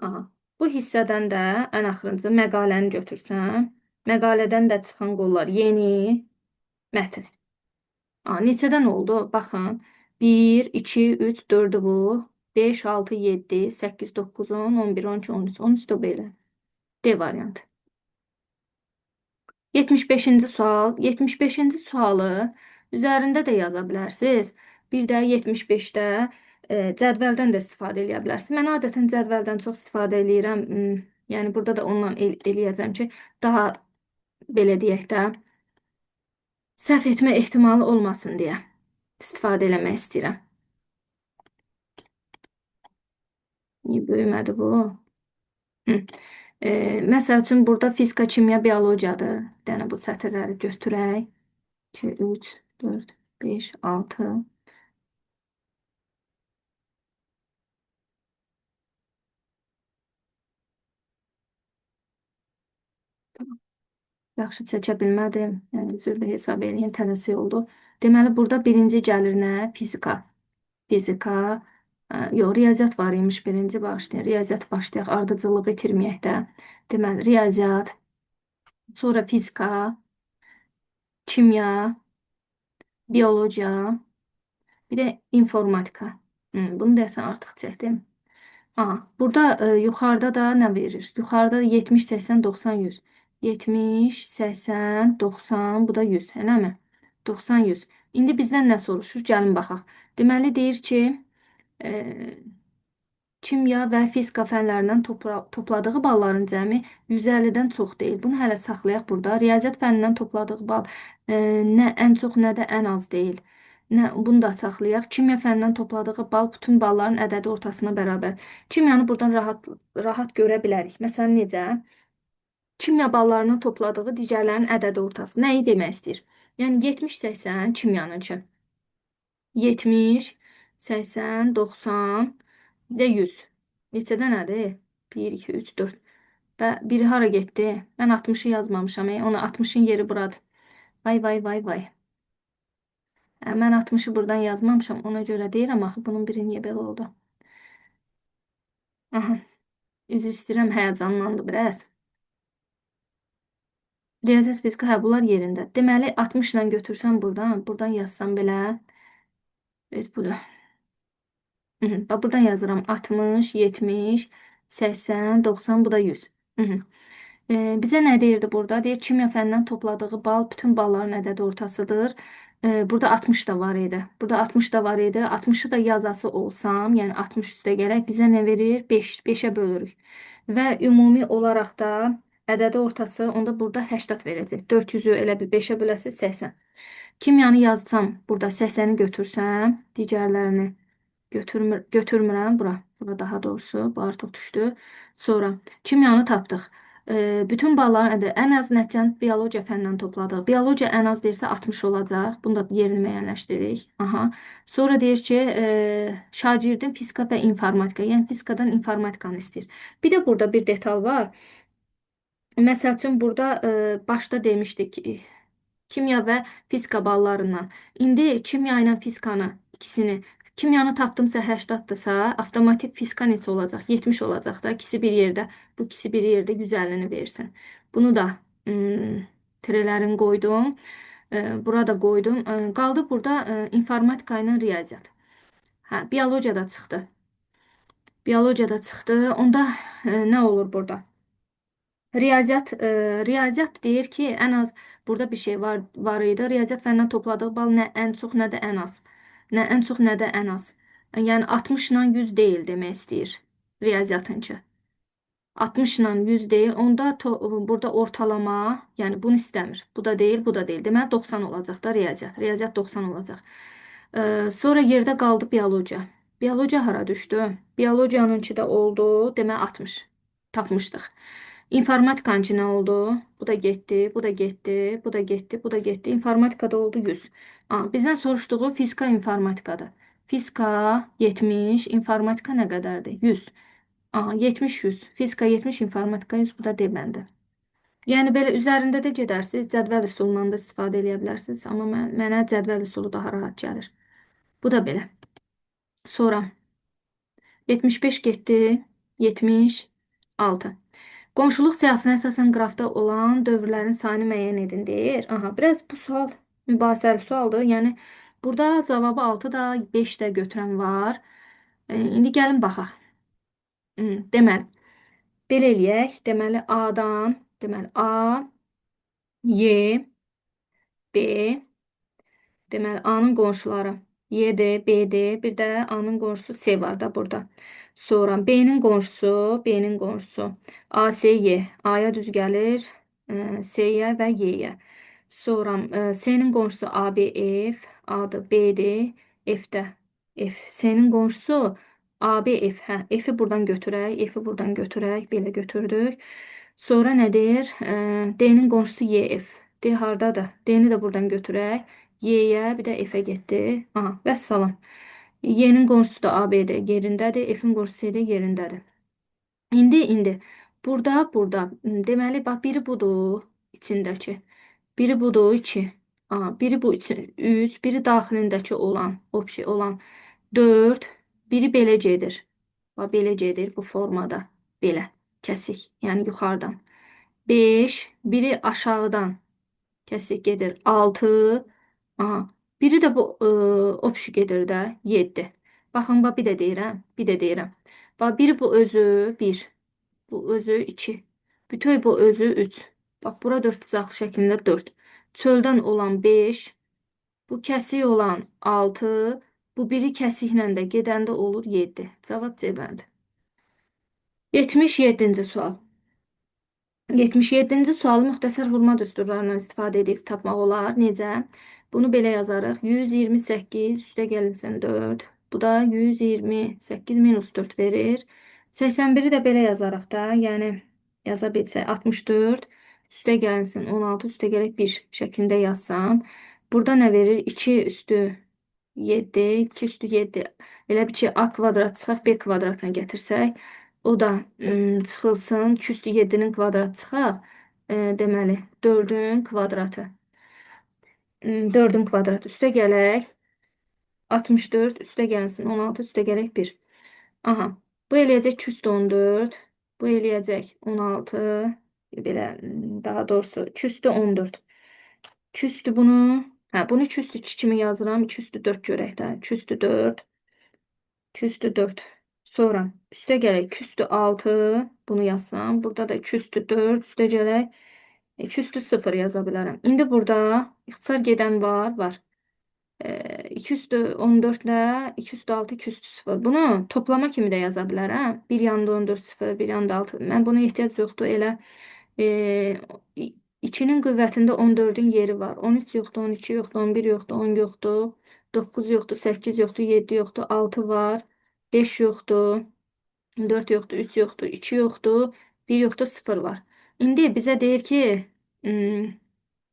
Aha. Bu hissədən də ən axırıncı məqaləni götürsəm, məqalədən də çıxan qollar yeni, mətin. Neçədən oldu? Baxın. 1, 2, 3, 4 bu. 5, 6, 7, 8, 9, 10, 11, 12, 13. 13 də belə. D variantı. 75-ci sual. 75-ci sualı üzərində də yaza bilərsiniz. Bir də 75-də cədvəldən də istifadə edə bilərsiniz. Mən adətən cədvəldən çox istifadə edirəm. Yəni burada da onunla eləyəcəm ki, daha belə deyək də səhv etmə ehtimalı olmasın deyə istifadə eləmək istəyirəm. Niyə böyümədi bu? Hı. Məsəl üçün burada fizika, kimya, biologiyadır. Bir dənə bu sətirləri götürək. 2, 3, 4, 5, 6. Yaxşı çəkə bilmədim. Yəni, üzrdə hesab edin, tələsik oldu. Deməli, burada birinci gəlir nə? Fizika. Fizika. Yox, riyaziyyat var imiş birinci başlayın. Riyaziyyat başlayaq, ardıcıllığı itirməyək də. Deməli, riyaziyyat, sonra fizika, kimya, biologiya, bir də informatika. Bunu desən artıq çəkdim. Burada yuxarıda da nə verir? Yuxarıda 70, 80, 90, 100. 70, 80, 90, bu da 100, eləmi? 90, 100. İndi bizdən nə soruşur? Gəlin baxaq. Deməli, deyir ki, e, kimya və fizika fənlərindən topladığı balların cəmi 150-dən çox deyil. Bunu hələ saxlayaq burada. Riyaziyyat fənnindən topladığı bal nə ən çox, nə də ən az deyil. Bunu da saxlayaq. Kimya fənnindən topladığı bal bütün balların ədədi ortasına bərabər. Kimyanı buradan rahat görə bilərik. Məsələn, necə? Kimya ballarını topladığı digərlərin ədədi ortası. Nəyi demək istəyir? Yəni 70-80 kimyanınki. 70, 80, 90 və 100. Neçə dənədir? 1, 2, 3, 4. Və biri hara getdi? Mən 60-ı yazmamışam. Ona 60-ın yeri buradır. Vay, vay, vay, vay. Mən 60-ı buradan yazmamışam. Ona görə deyirəm, axı bunun biri niyə belə oldu? Aha. Üzr istəyirəm, həyəcanlandı biraz. Riyaziyyat, fizika, hə, bunlar yerində. Deməli, 60 ilə götürsəm buradan yazsam belə. Evet, budur. Bax, buradan yazıram 60, 70, 80, 90, bu da 100. Bizə nə deyirdi burada? Deyir, kimya fənnindən topladığı bal bütün balların ədədi ortasıdır. Burada 60 da var idi. Burada 60 da var idi. 60-ı da yazası olsam, yəni 60 üstə gələk, bizə nə verir? 5, 5-ə bölürük. Və ümumi olaraq da ədədi ortası, onda burada 80 verəcək. 400-ü elə bir 5-ə böləsiz 80. Kimyanı yazsam, burada 80-i götürsəm, digərlərini götürmürəm bura. Bura daha doğrusu, bu artıq düşdü. Sonra kimyanı tapdıq. Bütün balların ən az nəticəni biologiya fənnindən topladıq. Biologiya ən az deyirsə 60 olacaq. Bunu da yerini müəyyənləşdiririk. Aha. Sonra deyir ki, şagirdin fizika və informatika, yəni fizikadan informatikanı istəyir. Bir də burada bir detal var. Məsəl üçün burada başda demişdik ki, kimya və fizika ballarından. İndi kimya ilə fizikanı ikisini kimyanı tapdımsa 80-dırsa, avtomatik fizika neçə olacaq? 70 olacaq da. İkisi bir yerdə. Bu ikisi bir yerdə 150-ni versin. Bunu da tirələrin qoydum. Burada qoydum. Qaldı burada informatika ilə riyaziyyat. Hə, biologiyada çıxdı. Biologiyada çıxdı. Onda nə olur burada? Riyaziyyat deyir ki, ən az burada bir şey var idi. Riyaziyyat fənnindən topladığı bal nə ən çox, nə də ən az. Nə ən çox, nə də ən az. Yəni 60 ilə 100 deyil demək istəyir riyaziyyatınçı. 60 ilə 100 deyil. Onda burada ortalama, yəni bunu istəmir. Bu da deyil, bu da deyil. Deməli 90 olacaq da riyaziyyat. Riyaziyyat 90 olacaq. Sonra yerdə qaldı biologiya. Biologiya hara düşdü? Biologiyanınki də oldu. Deməli 60. Tapmışdıq. İnformatikanınki nə oldu? Bu da getdi, bu da getdi, bu da getdi, bu da getdi. İnformatikada oldu 100. Bizdən soruşduğu fizika informatikadır. Fizika 70, informatika nə qədərdir? 100. 70 100. Fizika 70, informatika 100. Bu da deməlidir. Yəni belə üzərində də gedərsiniz, cədvəl üsulundan da istifadə edə bilərsiniz, amma mənə cədvəl üsulu daha rahat gəlir. Bu da belə. Sonra 75 getdi, 76. Qonşuluq siyahısına əsasən qrafda olan dövrlərin sayını müəyyən edin deyir. Aha, biraz bu sual mübahisəli sualdır. Yəni burada cavabı 6 da 5 də götürən var. İndi gəlin baxaq. Deməli, belə eləyək. Deməli A-dan, deməli A, Y, B, deməli A-nın qonşuları Y-dir, B-dir. Bir də A-nın qonşusu C var da burada. Sonra B-nin qonşusu, B-nin qonşusu A, C, Y. A-ya düz gəlir, C-yə və Y-yə. Sonra C-nin qonşusu A, B, F. A-dır, B-dir, F-də. F. C-nin qonşusu A, B, F. Hə, F-i buradan götürək, F-i buradan götürək. Belə götürdük. Sonra nədir? D-nin qonşusu Y, F. D hardadır? D-ni də buradan götürək. Y-yə, bir də F-ə getdi. Aha, vəssalam. Y-nin qonşusu da AB-də yerindədir, F-in qonşusu da yerindədir. İndi burada deməli bax biri budur içindəki. Biri budur 2. Biri bu üçün 3, biri daxilindəki olan, obje olan 4, biri belə gedir. Bax belə gedir bu formada. Belə kəsik, yəni yuxarıdan. 5, biri aşağıdan kəsik gedir. 6. Aha. Biri də bu obşu gedir də 7. Baxın, bax bir də deyirəm, bir də deyirəm. Bax biri bu özü 1. Bu özü 2. Bütöv bu özü 3. Bax bura 4 bucaqlı şəklində 4. Çöldən olan 5. Bu kəsik olan 6. Bu biri kəsiklə də gedəndə olur 7. Cavab C-bədir. 77-ci sual. 77-ci sualı müxtəsər vurma düsturlarından istifadə edib tapmaq olar. Necə? Bunu belə yazarıq. 128 üstə gəlinsin 4. Bu da 128 minus 4 verir. 81-i də belə yazarıq da. Yəni yaza bilsək 64 üstə gəlinsin 16 üstə gələk 1 şəklində yazsam. Burada nə verir? 2 üstü 7, 2 üstü 7. Elə bir ki A kvadrat çıxaq B kvadratına gətirsək. O da çıxılsın. 2 üstü 7-nin kvadratı çıxaq. Deməli 4-ün kvadratı. 4-ün kvadratı üstə gələk. 64 üstə gəlsin. 16 üstə gələk 1. Aha. Bu eləyəcək 2 üstü 14. Bu eləyəcək 16. Belə daha doğrusu 2 üstü 14. 2 üstü bunu. Hə, bunu 2 üstü 2 kimi yazıram. 2 üstü 4 görək də. 2 üstü 4. 2 üstü 4. Sonra üstə gələk 2 üstü 6. Bunu yazsam. Burada da 2 üstü 4. Üstə gələk 2 üstü 0 yaza bilərəm. İndi burada ixtisar gedən var. 2 üstü 14 ilə 2 üstü 6, 2 üstü 0. Bunu toplama kimi də yaza bilərəm. Bir yanında 14, 0, bir yanında 6. Mən buna ehtiyac yoxdur. Elə 2-nin qüvvətində 14-ün yeri var. 13 yoxdur, 12 yoxdur, 11 yoxdur, 10 yoxdur. 9 yoxdur, 8 yoxdur, 7 yoxdur, 6 var. 5 yoxdur, 4 yoxdur, 3 yoxdur, 2 yoxdur, 1 yoxdur, 0 var. İndi bizə deyir ki, ım,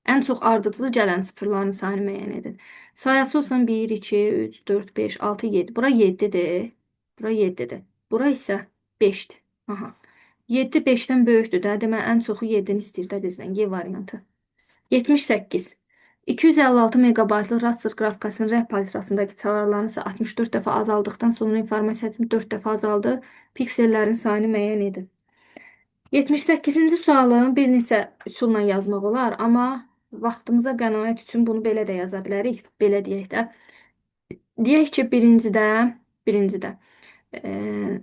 ən çox ardıcıl gələn sıfırların sayını müəyyən edin. Sayası olsun 1, 2, 3, 4, 5, 6, 7. Bura 7-dir. Bura 7-dir. Bura isə 5-dir. Aha. 7 5-dən böyükdür də. Deməli, ən çoxu 7-ni istəyir də bizdən. Y variantı. 78. 256 megabaytlıq raster qrafikasının rəh palitrasındakı çalarların isə 64 dəfə azaldıqdan sonra informasiya həcmi 4 dəfə azaldı. Piksellərin sayını müəyyən edin. 78-ci sualın bir neçə üsulla yazmaq olar, amma vaxtımıza qənaət üçün bunu belə də yaza bilərik. Belə deyək də. Deyək ki, birincidə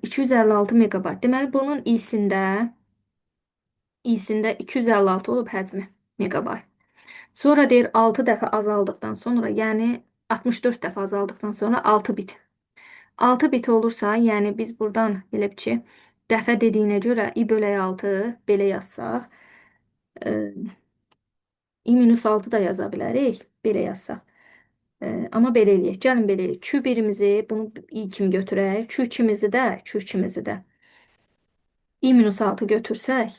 256 megabayt. Deməli, bunun i-sində 256 olub həcmi megabayt. Sonra deyir 6 dəfə azaldıqdan sonra, yəni 64 dəfə azaldıqdan sonra 6 bit. 6 bit olursa, yəni biz buradan elə bil ki, dəfə dediyinə görə i bölək 6 belə yazsaq, i-6 da yaza bilərik, belə yazsaq. Amma belə eləyək. Gəlin belə eləyək. Q1-imizi bunu i kimi götürək. Q2-mizi də i-6 götürsək,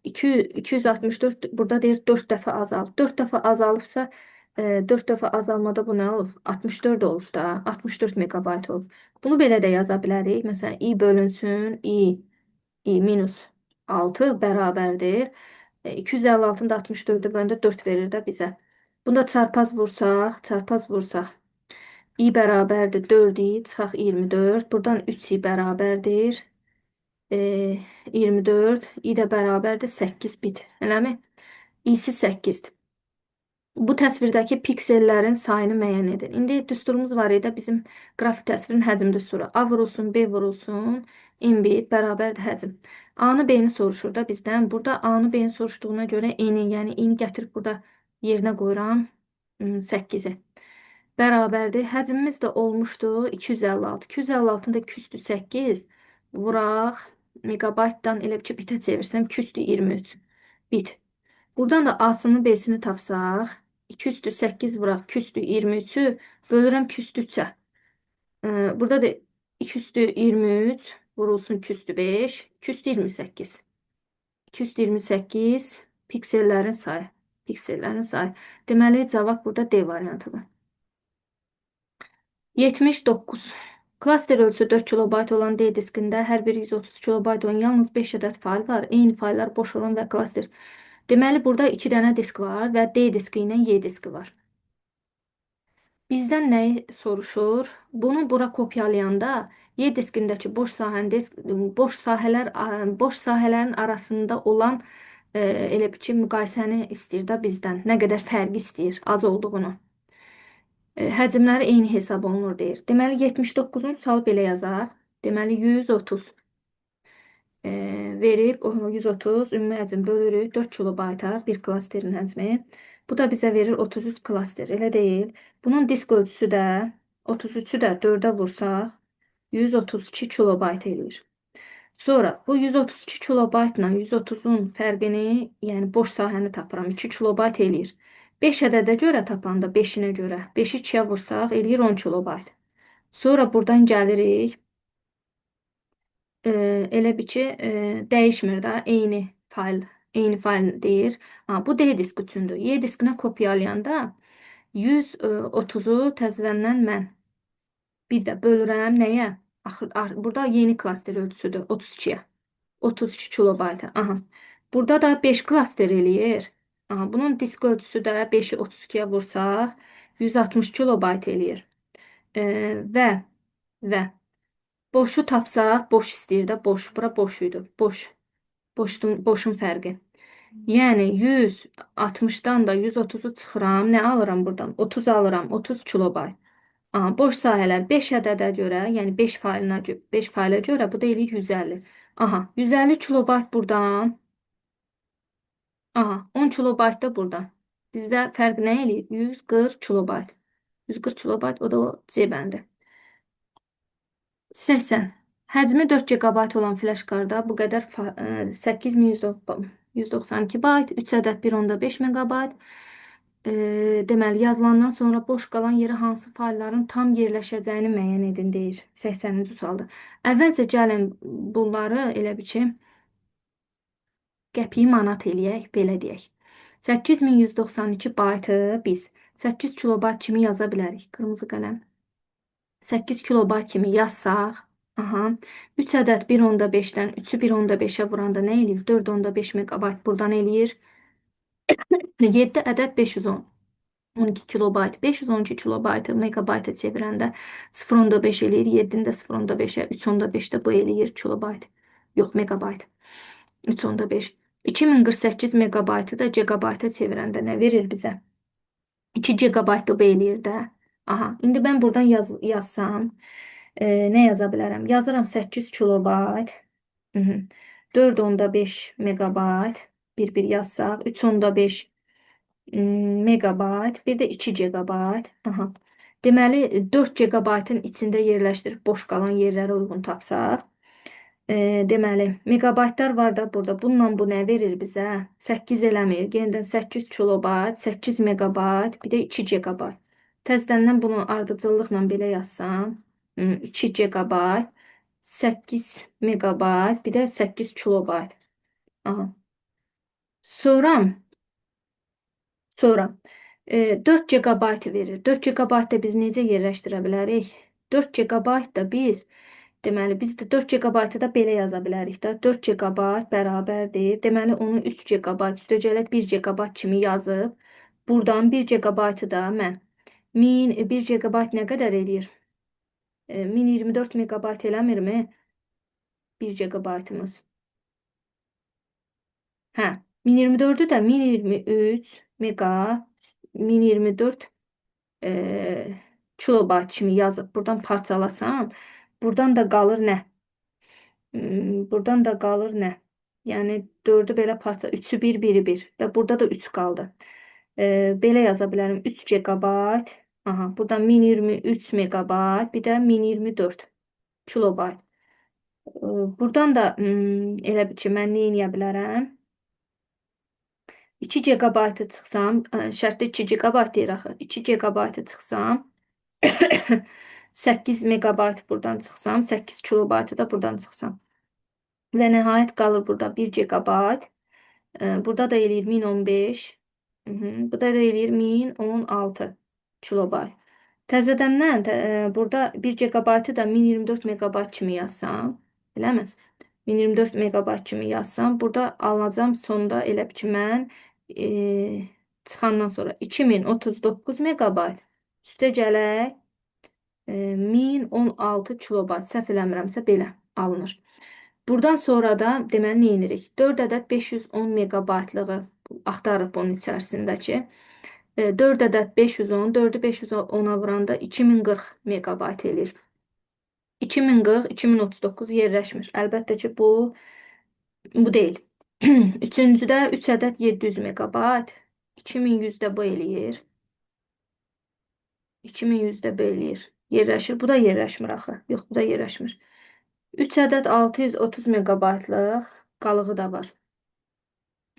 264 burada deyir 4 dəfə azalıb. 4 dəfə azalıbsa, 4 dəfə azalmada bu nə olub? 64 olub da. 64 megabayt olub. Bunu belə də yaza bilərik. Məsələn, i bölünsün, i-6 bərabərdir. 256-nı da 64-ə böləndə 4 verir də bizə. Bunda çarpaz vursaq, i bərabərdir 4-i, çıxaq 24. Buradan 3i bərabərdir 24, i də bərabərdir 8 bit. Eləmi? İ'si 8-dir. Bu təsvirdəki piksellərin sayını müəyyən edin. İndi düsturumuz var idi, bizim qrafik təsvirin həcm düsturu. A vurulsun, B vurulsun, inbit bərabərdir həcm. A-nı, B-ni soruşur da bizdən. Burada A-nı, B-ni soruşduğuna görə N-i, yəni i-ni gətirib burada yerinə qoyuram 8-i. Bərabərdir. Həcmimiz də olmuşdu 256. 256-nı da 2 üstü 8 vuraq. Megabaytdan elə bir ki, bitə çevirsəm 2 üstü 23 bit. Buradan da A-sını, B-sini tapsaq, 2 üstü 8 vuraq, 2 üstü 23-ü bölürəm 2 üstü 3-ə. Burada da 2 üstü 23 vurulsun 2 üstü 5, 2 üstü 28. 2 üstü 28 piksellərin sayı. Deməli, cavab burada D variantıdır. 79. Klaster ölçüsü 4 kilobayt olan D diskində hər biri 130 kilobayt olan yalnız 5 ədəd fayl var. Eyni fayllar boş olan və klaster. Deməli, burada 2 dənə disk var və D diski ilə Y diski var. Bizdən nəyi soruşur? Bunu bura kopyalayanda Y diskindəki boş sahələrin arasında olan elə bir ki, müqayisəni istəyir də bizdən. Nə qədər fərqi istəyir, az olduğunu. Həcmləri eyni hesab olunur deyir. Deməli, 79-un sualı belə yazaq. Deməli, 130 verib, 130 ümumi həcm bölürük 4 kilobayta bir klasterin həcmi. Bu da bizə verir 33 klaster, elə deyil. Bunun disk ölçüsü də 33-ü də 4-ə vursaq 132 kilobayt eləyir. Sonra bu 132 kilobaytla 130-un fərqini, yəni boş sahəni tapıram. 2 kilobayt eləyir. 5 ədədə görə tapanda 5-inə görə 5-i 2-yə vursaq eləyir 10 kilobayt. Sonra buradan gəlirik. Elə bir ki, dəyişmir də, eyni fayl deyir. Bu D disk üçündür. Y diskinə kopyalayanda 130-u təzədən mən bir də bölürəm nəyə? Burada yeni klaster ölçüsüdür 32-yə. 32 kilobayta. Aha. Burada da 5 klaster eləyir. Aha, bunun disk ölçüsü də 5-i 32-yə vursaq 160 kilobayt eləyir. Və boşu tapsaq, boş istəyir də, boş. Bura boş idi. Boşun fərqi. Yəni 160-dan da 130-u çıxıram. Nə alıram buradan? 30 alıram. 30 kilobayt. Boş sahələr 5 ədədə görə, yəni 5 fayla görə bu da eləyir 150. Aha, 150 kilobayt buradan. Aha, 10 kilobayt da buradan. Bizdə fərq nə eləyir? 140 kilobayt. 140 kilobayt, o da o C bəndi. 80. Həcmi 4 GB olan flash kartda bu qədər 8192 bayt, 3 ədəd 1.5 megabayt. Deməli, yazılandan sonra boş qalan yerə hansı faylların tam yerləşəcəyini müəyyən edin deyir 80-ci sualda. Əvvəlcə gəlin bunları elə bir ki, qəpiyi manat eləyək, belə deyək. 8192 baytı biz 8 kilobayt kimi yaza bilərik. Qırmızı qələm. 8 kilobayt kimi yazsaq, aha, 3 ədəd 1.5-dən 3-ü 1.5-ə vuranda nə eləyir? 4.5 megabayt buradan eləyir. 7 ədəd 510. 12 kilobayt, 512 kilobaytı megabayta çevirəndə 0.5 eləyir, 7-ni də 0.5-ə, 3.5-də bu eləyir kilobayt. Yox, megabayt. 3.5. 2048 megabaytı da gigabayta çevirəndə nə verir bizə? 2 gigabayt da bu eləyir də. Aha, indi mən buradan yazsam, nə yaza bilərəm? Yazıram 8 kilobayt, 4.5 megabayt, bir yazsaq, 3.5 megabayt, bir də 2 gigabayt. Aha. Deməli 4 gigabaytın içində yerləşdirib boş qalan yerlərə uyğun tapsaq, deməli megabaytlar var da burada. Bununla bu nə verir bizə? 8 eləmir. Yenidən 8 kilobayt, 8 megabayt, bir də 2 gigabayt. Təzədən bunu ardıcıllıqla belə yazsam, 2 gigabayt, 8 megabayt, bir də 8 kilobayt. Aha. Sonra 4 GB verir. 4 GB da biz necə yerləşdirə bilərik? 4 GB da biz, deməli biz də 4 GB-ı da belə yaza bilərik də. 4 GB bərabərdir. Deməli onu 3 GB üstəgələk 1 GB kimi yazıb, buradan 1 GB-ı da mən 1 GB nə qədər eləyir? 1024 megabayt eləmirmi? 1 GB-ımız. Hə, 1024-ü də 1023 mega 1024 kilobayt kimi yazıb buradan parçalasam, buradan da qalır nə? Buradan da qalır nə? Yəni 4-ü belə parça, 3-ü 1, 1-i 1 və burada da 3 qaldı. Belə yaza bilərəm, 3 gigabayt. Aha, buradan 1023 megabayt, bir də 1024 kilobayt. Buradan da elə bir ki, mən nə edə bilərəm? 2 gigabaytı çıxsam, şərtdə 2 gigabayt deyir axı. 2 gigabaytı çıxsam, 8 megabayt buradan çıxsam, 8 kilobaytı da buradan çıxsam. Və nəhayət qalır burada 1 gigabayt. Burada da eləyir 1015. Bu da eləyir 1016 kilobayt. Təzədəndən burada 1 gigabaytı da 1024 megabayt kimi yazsam, eləmi? 1024 megabayt kimi yazsam, burada alacam sonda elə ki mən çıxandan sonra 2039 megabayt üstə gələk 1016 kilobayt, səhv eləmirəmsə belə alınır. Buradan sonra da deməli nə edirik? 4 ədəd 510 megabaytlığı axtarıb bunun içərisindəki. 4 ədəd 510, 4-ü 510-a vuranda 2040 megabayt eləyir. 2040, 2039 yerləşmir. Əlbəttə ki, bu deyil. Üçüncüdə 3 ədəd 700 megabayt. 2100-də bu eləyir. 2100-də bu eləyir. Yerləşir. Bu da yerləşmir axı. Yox, bu da yerləşmir. 3 ədəd 630 megabaytlıq qalığı da var.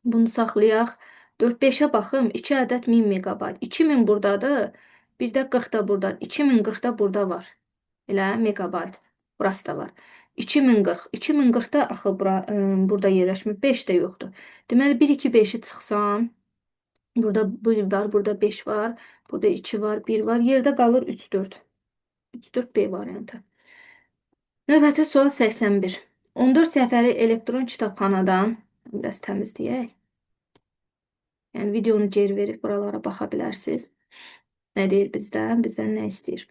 Bunu saxlayaq. 4-5-ə baxım. 2 ədəd 1000 megabayt. 2000 buradadır. Bir də 40 da burada. 2040 da burada var. Elə megabayt. Burası da var. 2040. 2040-da axı burada yerləşmir. 5 də yoxdur. Deməli 1, 2, 5-i çıxsam, burada bu var, burada 5 var, burada 2 var, 1 var. Yerdə qalır 3, 4. 3, 4 B variantı. Növbəti sual 81. 14 səfəri elektron kitabxanadan, biraz təmizləyək. Yəni videonu geri verib buralara baxa bilərsiniz. Nə deyir bizdən nə istəyir?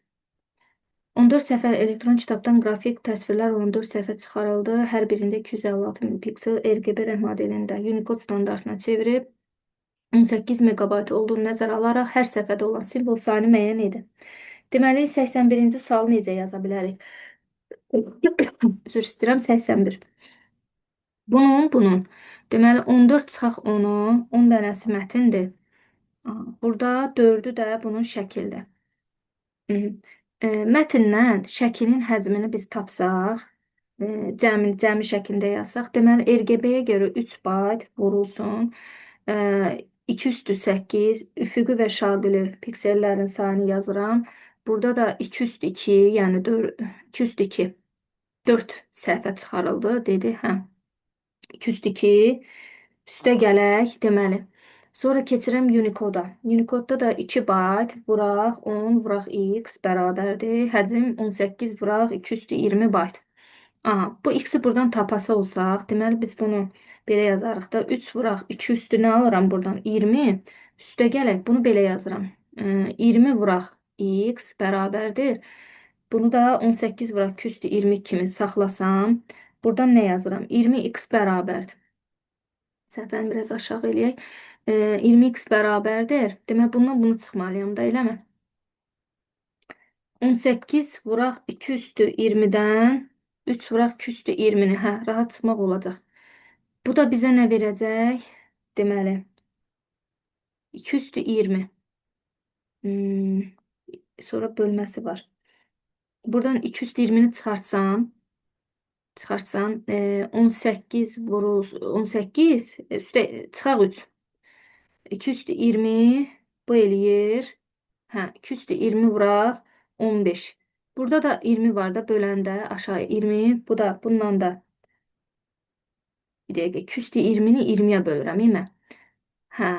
14 səfər elektron kitabdan qrafik təsvirlər 14 səhifə çıxarıldı. Hər birində 256 min piksel RGB rəng modelində Unicode standartına çevirib 18 megabayt olduğunu nəzərə alaraq hər səhifədə olan simvol sayını müəyyən edin. Deməli, 81-ci sualı necə yaza bilərik? Üzr istəyirəm, 81. Bunun. Deməli, 14 çıxaq 10-u, 10 dənəsi mətindir. Burada 4-ü də bunun şəkildir. Mətndən şəklin həcmini biz tapsaq, cəmi şəklində yazsaq, deməli, RGB-yə görə 3 bayt vurulsun. 2 üstü 8, üfüqü və şaqülü piksellərin sayını yazıram. Burada da 2 üstü 2, yəni 2 üstü 2, 4 səhifə çıxarıldı, dedi. Hə. 2 üstü 2, Üstə gələk, deməli. Sonra keçirəm Unicode'a. Unicode'da da 2 bayt vuraq 10 vuraq x bərabərdir. Həcm 18 vuraq 2 üstü 20 bayt. Aha, bu x-i buradan tapası olsaq, deməli biz bunu belə yazarıq da 3 vuraq 2 üstü nə alıram buradan? 20. Üstə gələk, bunu belə yazıram. 20 vuraq x bərabərdir. Bunu da 18 vuraq 2 üstü 20 kimi saxlasam, buradan nə yazıram? 20x bərabərdir. Səhvəni biraz aşağı eləyək. 20x bərabərdir. Demək, bundan bunu çıxmalıyam da, eləmi? 18 vuraq 2 üstü 20-dən 3 vuraq 2 üstü 20-ni. Hə, rahat çıxmaq olacaq. Bu da bizə nə verəcək? Deməli, 2 üstü 20. Hmm, sonra bölməsi var. Buradan 2 üstü 20-ni çıxartsam 18 vurur 18 üstə çıxaq 3. 2 üstü 20 bu eləyir. Hə, 2 üstü 20 vuraq 15. Burada da 20 var da böləndə aşağı 20. Bu da bundan da bir dəqiqə 2 üstü 20-ni 20-yə bölürəm, değil mi? Hə.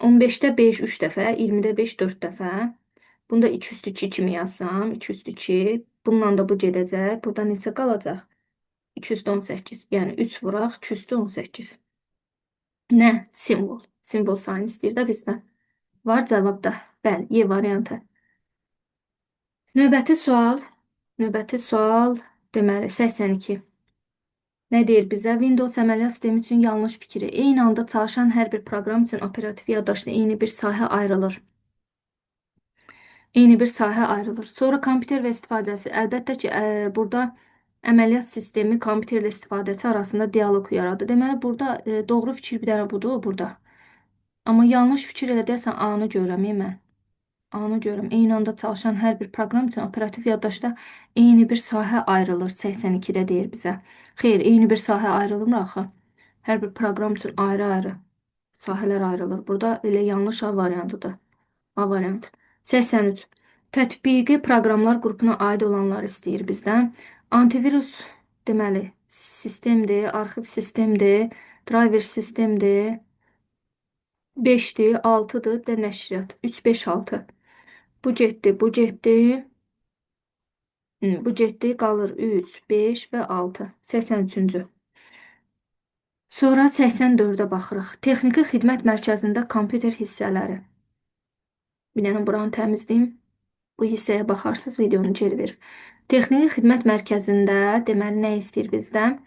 15-də 5 3 dəfə, 20-də 5 4 dəfə. Bunda 2 üstü 2 kimi yazsam, 2 üstü 2. Bundan da bu gedəcək. Burada neçə qalacaq? 2 üstü 18. Yəni 3 vuraq 2 üstü 18. Nə? Simvol. Simvol sayını istəyir də bizdən. Var cavabda. Bəli, E variantı. Növbəti sual. Növbəti sual deməli 82. Nə deyir bizə? Windows əməliyyat sistemi üçün yanlış fikri. Eyni anda çalışan hər bir proqram üçün operativ yaddaşda eyni bir sahə ayrılır. Eyni bir sahə ayrılır. Sonra kompüter və istifadəsi. Əlbəttə ki, burada əməliyyat sistemi kompüterlə istifadəçi arasında dialoq yaradır. Deməli, burada doğru fikir bir dənə budur burada. Amma yanlış fikir elə deyəsən A-nı görürəm mən. A-nı görürəm. Eyni anda çalışan hər bir proqram üçün operativ yaddaşda eyni bir sahə ayrılır. 82-də deyir bizə. Xeyr, eyni bir sahə ayrılmır axı. Hər bir proqram üçün ayrı-ayrı sahələr ayrılır. Burada elə yanlış A variantıdır. A variant. 83. Tətbiqi proqramlar qrupuna aid olanlar istəyir bizdən. Antivirus deməli sistemdir, arxiv sistemdir, driver sistemdir. 5-dir, 6-dır, bir də nəşriyyat. 3, 5, 6. Bu getdi, bu getdi. Bu getdi, qalır 3, 5 və 6. 83-cü. Sonra 84-ə baxırıq. Texniki xidmət mərkəzində kompüter hissələri. Bir dənə buranı təmizləyim. Bu hissəyə baxarsınız, videonu geri verir. Texniki xidmət mərkəzində deməli nə istəyir bizdən?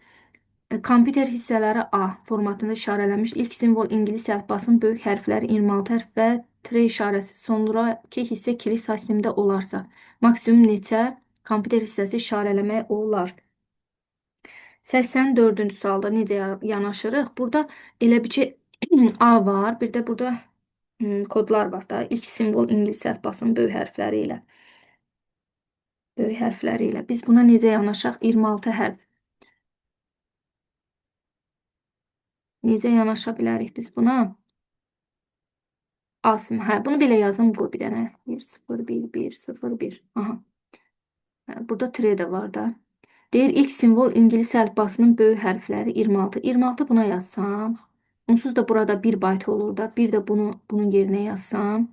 Kompüter hissələri A formatında işarələnmiş ilk simvol ingilis əlifbasının böyük hərfləri 26 hərf və tre işarəsi sonraki hissə kilit sistemdə olarsa, maksimum neçə kompüter hissəsi işarələmək olar? 84-cü sualda necə yanaşırıq? Burada elə bir ki A var, bir də burada kodlar var da. İlk simvol ingilis əlifbasının böyük hərfləri ilə. Böyük hərfləri ilə. Biz buna necə yanaşaq? 26 hərf. Necə yanaşa bilərik biz buna? Asim. Hə, bunu belə yazım qoy bir dənə. 1 0 1 1 0 1. Aha. Hə, burada tre də var da. Deyir ilk simvol ingilis əlifbasının böyük hərfləri 26. 26 buna yazsam, onsuz da burada 1 bayt olur da. Bir də bunun yerinə yazsam.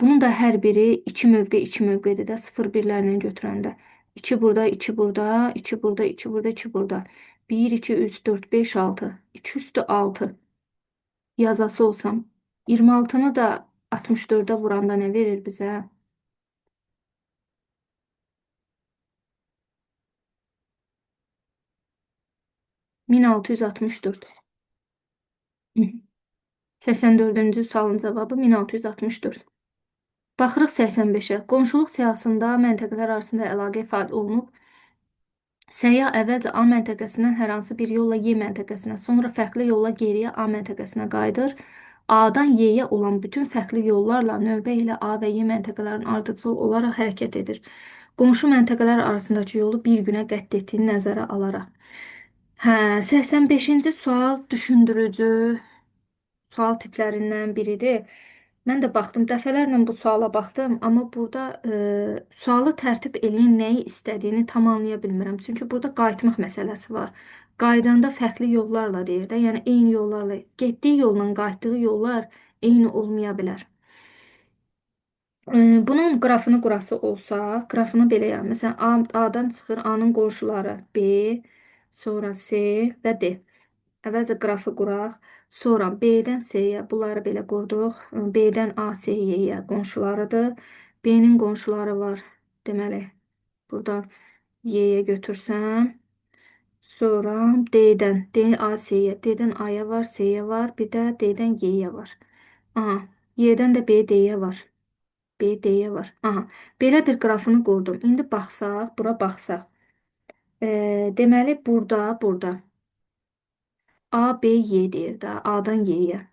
Bunun da hər biri 2 mövqe 2 mövqedir də 0 birlərlə götürəndə. 2 burada, 2 burada, 2 burada, 2 burada, 2 burada. 1 2 3 4 5 6. 2 üstü 6. Yazası olsam 26-nı da 64-ə vuranda nə verir bizə? Min altı yüz altmış dörd. 84-cü sualın cavabı 1664. Baxırıq 85-ə. Qonşuluq siyahısında məntəqələr arasında əlaqə ifadə olunub. Səyyah əvvəlcə A məntəqəsindən hər hansı bir yolla Y məntəqəsinə, sonra fərqli yolla geriyə A məntəqəsinə qayıdır. A-dan Y-yə olan bütün fərqli yollarla növbə ilə A və Y məntəqələrin ardıcıl olaraq hərəkət edir. Qonşu məntəqələr arasındakı yolu bir günə qət etdiyini nəzərə alaraq. Hə, 85-ci sual düşündürücü sual tiplərindən biridir. Mən də baxdım, dəfələrlə bu suala baxdım, amma burada sualı tərtib eləyən nəyi istədiyini tam anlaya bilmirəm. Çünki burada qayıtmaq məsələsi var. Qaydanda fərqli yollarla deyir də, yəni eyni yollarla, getdiyi yolla qayıtdığı yollar eyni olmaya bilər. Bunun qrafını qurası olsa, qrafını belə ya. Məsələn, A-dan çıxır, A-nın qonşuları B, sonra C və D. Əvvəlcə qrafı quraq, sonra B-dən C-yə bunları belə qurduq. B-dən A, C, Y-yə qonşularıdır. B-nin qonşuları var. Deməli, buradan Y-yə götürsəm, sonra D-dən D, A, C-yə, D-dən A-ya var, C-yə var, bir də D-dən Y-yə var. Aha, Y-dən də B, D-yə var. B, D-yə var. Aha, belə bir qrafını qurdum. İndi baxsaq, bura baxsaq. Deməli, burada A, B, Y deyir də, A-dan Y-yə.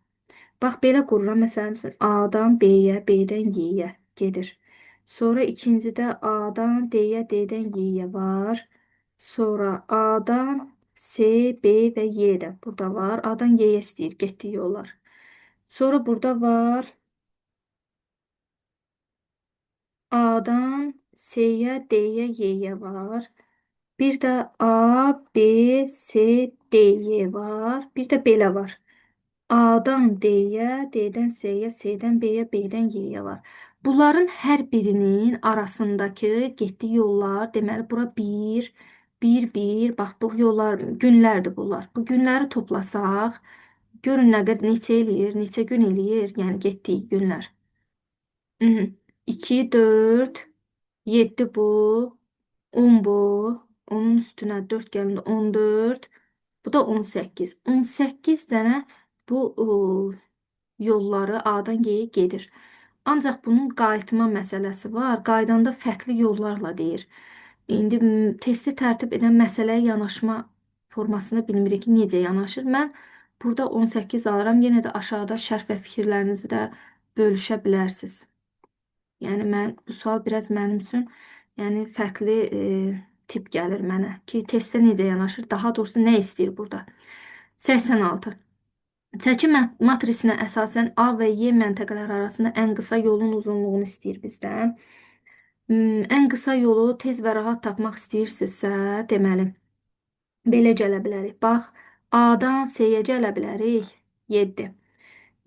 Bax, belə qururam. Məsələn üçün, A-dan B-yə, B-dən Y-yə gedir. Sonra ikincidə A-dan D-yə, D-dən Y-yə var. Sonra A-dan C, B və Y də burada var. A-dan Y-yə istəyir getdiyi yollar. Sonra burada var A-dan C-yə, D-yə, Y-yə var. Bir də A, B, C, D, Y var. Bir də belə var. A'dan D'yə, D'dən C'yə, C'dən B'yə, B'dən Y'yə var. Bunların hər birinin arasındakı getdiyi yollar, deməli bura 1, 1, 1. Bax, bu yollar günlərdir bunlar. Bu günləri toplasaq, görün nə qədər neçə eləyir, neçə gün eləyir, yəni getdiyi günlər. 2, 4, 7 bu, 10 bu, onun üstünə 4 gəlində 14, bu da 18. 18 dənə bu yolları A'dan G'yə gedir. Ancaq bunun qayıtma məsələsi var. Qaydanda fərqli yollarla deyir. İndi testi tərtib edən məsələyə yanaşma formasını bilmirik ki, necə yanaşır. Mən burada 18 alıram. Yenə də aşağıda şərh və fikirlərinizi də bölüşə bilərsiniz. Yəni bu sual biraz mənim üçün yəni fərqli tip gəlir mənə ki, testə necə yanaşır, daha doğrusu nə istəyir burada? 86. Çəki matrisinə əsasən A və Y məntəqələr arasında ən qısa yolun uzunluğunu istəyir bizdən. Ən qısa yolu tez və rahat tapmaq istəyirsinizsə, deməli, belə gələ bilərik. Bax, A-dan C-yə gələ bilərik, 7.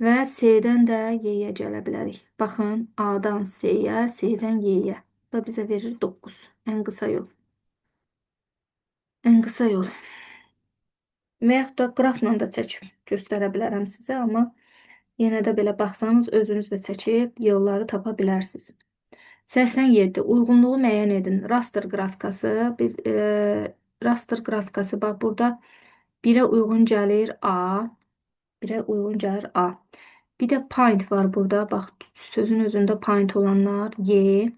Və C-dən də Y-yə gələ bilərik. Baxın, A-dan C-yə, C-dən Y-yə. Bu da bizə verir 9. Ən qısa yol. Ən qısa yol. Və yaxud da qrafla da çəkib göstərə bilərəm sizə, amma yenə də belə baxsanız, özünüz də çəkib yolları tapa bilərsiniz. 87. Uyğunluğu müəyyən edin. Raster qrafikası. Raster qrafikası, bax, burada 1-ə uyğun gəlir A. 1-ə uyğun gəlir A. Bir də point var burada. Bax, sözün özündə point olanlar Y.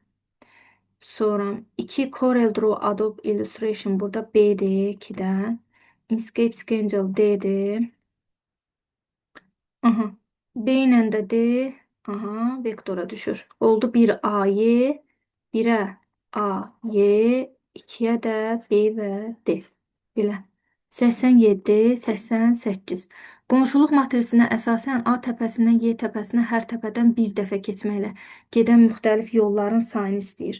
Sonra 2 Corel Draw Adobe Illustration burada B'dir 2-dən. Inkscape Scancel D'dir. Aha. B ilə də D. Aha, vektora düşür. Oldu 1 AY, 1-ə AY, 2-yə də B və D. Belə. 87, 88. Qonşuluq matrisinə əsasən A təpəsindən Y təpəsinə hər təpədən bir dəfə keçməklə gedən müxtəlif yolların sayını istəyir.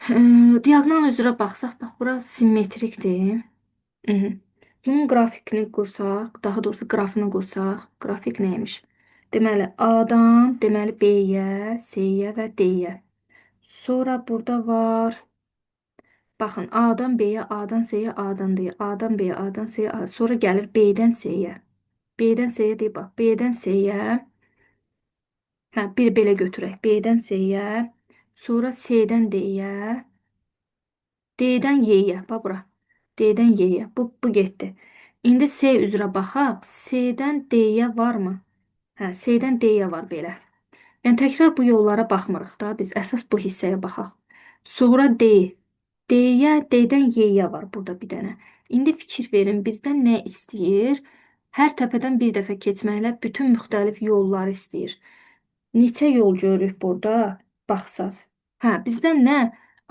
Diaqnal üzrə baxsaq, bax, bura simmetrikdir. Bunun qrafikini qursaq, daha doğrusu qrafını qursaq, qrafik neymiş? Deməli, A-dan, deməli, B-yə, C-yə və D-yə. Sonra burada var, baxın, A-dan B-yə, A-dan C-yə, A-dan D-yə, A-dan B-yə, A-dan C-yə, sonra gəlir B-dən C-yə. B-dən C-yə deyib, bax, B-dən C-yə, hə, bir belə götürək, B-dən C-yə, sonra C-dən D-yə, D-dən Y-yə, bax bura. D-dən Y-yə. Bu getdi. İndi C üzrə baxaq. C-dən D-yə varmı? Hə, C-dən D-yə var belə. Yəni təkrar bu yollara baxmırıq da. Biz əsas bu hissəyə baxaq. Sonra D. D-yə, D-dən Y-yə var burada bir dənə. İndi fikir verin, bizdən nə istəyir? Hər təpədən bir dəfə keçməklə bütün müxtəlif yolları istəyir. Neçə yol görürük burada? Baxsaz. Hə, bizdən nə?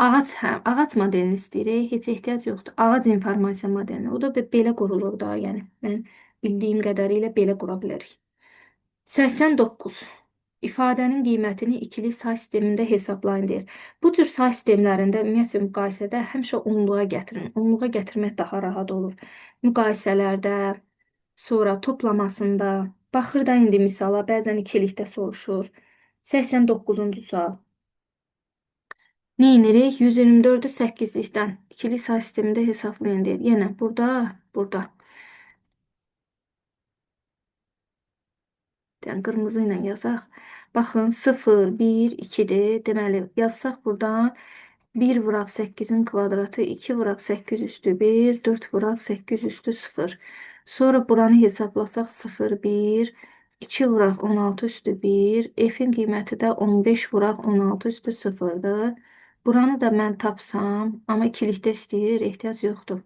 Ağac modelini istəyirik. Heç ehtiyac yoxdur. Ağac informasiya modelini. O da belə qurulur da, yəni. Mən bildiyim qədərilə belə qura bilərik. 89. İfadənin qiymətini ikili say sistemində hesablayın deyir. Bu cür say sistemlərində ümumiyyətlə müqayisədə həmişə onluğa gətirin. Onluğa gətirmək daha rahat olur. Müqayisələrdə, sonra toplamasında, baxır da indi misala, bəzən ikilikdə soruşur. 89-cu sual. Neyinirik? 124-ü 8-likdən ikili say sistemində hesablayın deyir. Yenə burada. Yəni qırmızı ilə yazaq. Baxın 0, 1, 2-dir. Deməli yazsaq buradan 1 vuraq 8-in kvadratı, 2 vuraq 8 üstü 1, 4 vuraq 8 üstü 0. Sonra buranı hesablasaq 0, 1, 2 vuraq 16 üstü 1, f-in qiyməti də 15 vuraq 16 üstü 0-dır. Buranı da mən tapsam, amma ikilikdə istəyir, ehtiyac yoxdur.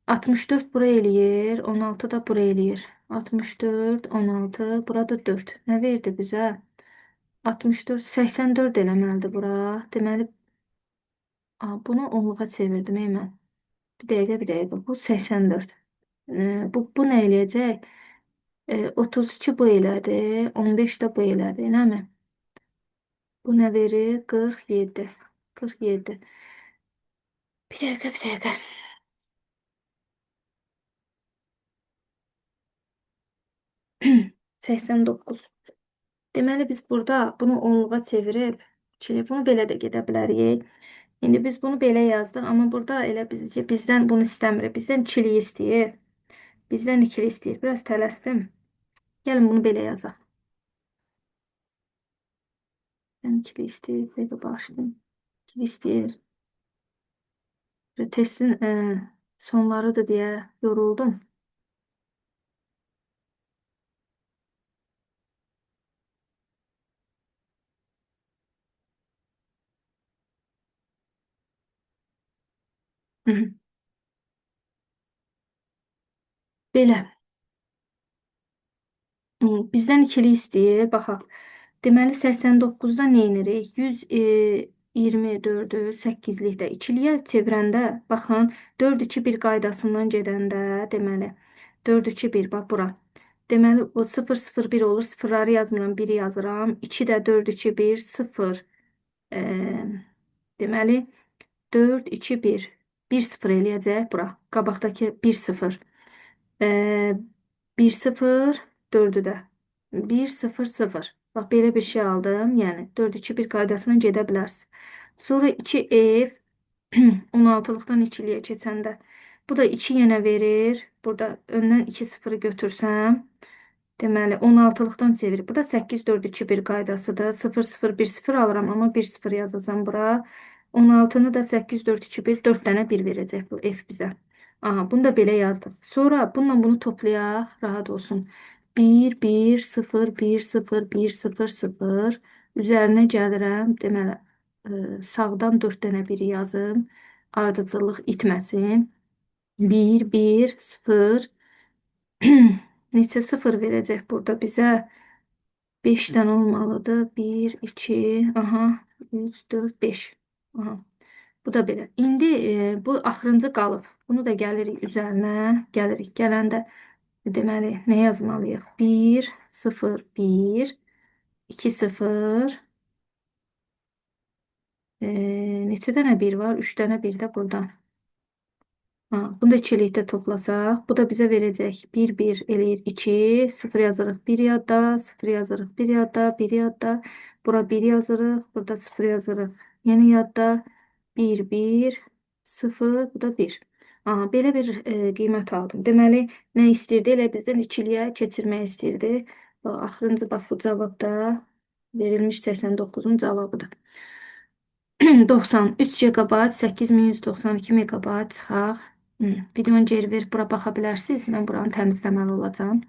64 bura eləyir, 16 da bura eləyir. 64, 16, burada 4. Nə verdi bizə? 64, 84 eləməlidir bura. Deməli, bunu onluğa çevirdim mən. Bir dəqiqə. Bu 84. Bu nə eləyəcək? 32 bu elədi, 15 də bu elədi, eləmi? Bu nə verir? 47. 47. Bir dəqiqə. 89. Deməli biz burada bunu onluğa çevirib, bunu belə də gedə bilərik. İndi biz bunu belə yazdıq, amma burada elə bizdən bunu istəmir. Bizdən ikili istəyir. Bizdən ikili istəyir. Biraz tələsdim. Gəlin bunu belə yazaq. Bizdən ikili istəyir. Belə başlayayım. İkili istəyir. Testin sonlarıdır deyə yoruldum. Hı -hı. Belə. Bizdən ikili istəyir. Baxaq. Deməli 89-da nə edirik? 124-ü 8-likdə ikiliyə çevirəndə, baxın, 4-2-1 qaydasından gedəndə, deməli 4-2-1, bax bura. Deməli o 0-0-1 olur. Sıfırları yazmıram, 1-i yazıram. 2 də 4-2-1 0. Deməli 4-2-1 1-0 eləyəcək bura. Qabaqdakı 1-0. 1-0, 4-ü də 1-0-0. Bax, belə bir şey aldım. Yəni 4-2-1 qaydasına gedə bilərsiniz. Sonra 2f 16-lıqdan 2-liyə keçəndə. Bu da 2 yenə verir. Burada öndən 2-0-ı götürsəm. Deməli 16-lıqdan çevir. Burada 8-4-2-1 qaydasıdır. 0-0-1-0 alıram, amma 1-0 yazacağım bura. 16-nı da 8-4-2-1 4 dənə 1 verəcək bu f bizə. Aha, bunu da belə yazdıq. Sonra bununla bunu toplayaq, rahat olsun. 1, 1, 0, 1, 0, 1, 0, 0. Üzərinə gəlirəm. Deməli, sağdan 4 dənə 1 yazım. Ardıcıllıq itməsin. 1, 1, 0. Neçə 0 verəcək burada bizə? 5 dənə olmalıdır. 1, 2, aha, 3, 4, 5. Aha. Bu da belə. İndi bu axırıncı qalıb. Bunu da gəlirik üzərinə. Gələndə deməli nə yazmalıyıq? 1, 0, 1, 2, 0. Neçə dənə 1 var? 3 dənə 1 də burada. Bunu da ikilikdə toplasaq, bu da bizə verəcək 1, 1 eləyir 2, 0 yazırıq 1 yadda, 0 yazırıq 1 yadda, 1 yadda, bura 1 yazırıq, burada 0 yazırıq, yeni yadda, 1, 1, 0, bu da 1. Belə bir qiymət aldım. Deməli, nə istəyirdi? Elə bizdən ikiliyə keçirmək istəyirdi. Axırıncı, bax, bu cavabda verilmiş 89-un cavabıdır. 93 GB, 8192 MB çıxaq. Videonu geri ver, bura baxa bilərsiniz. Mən buranı təmizləməli olacağım.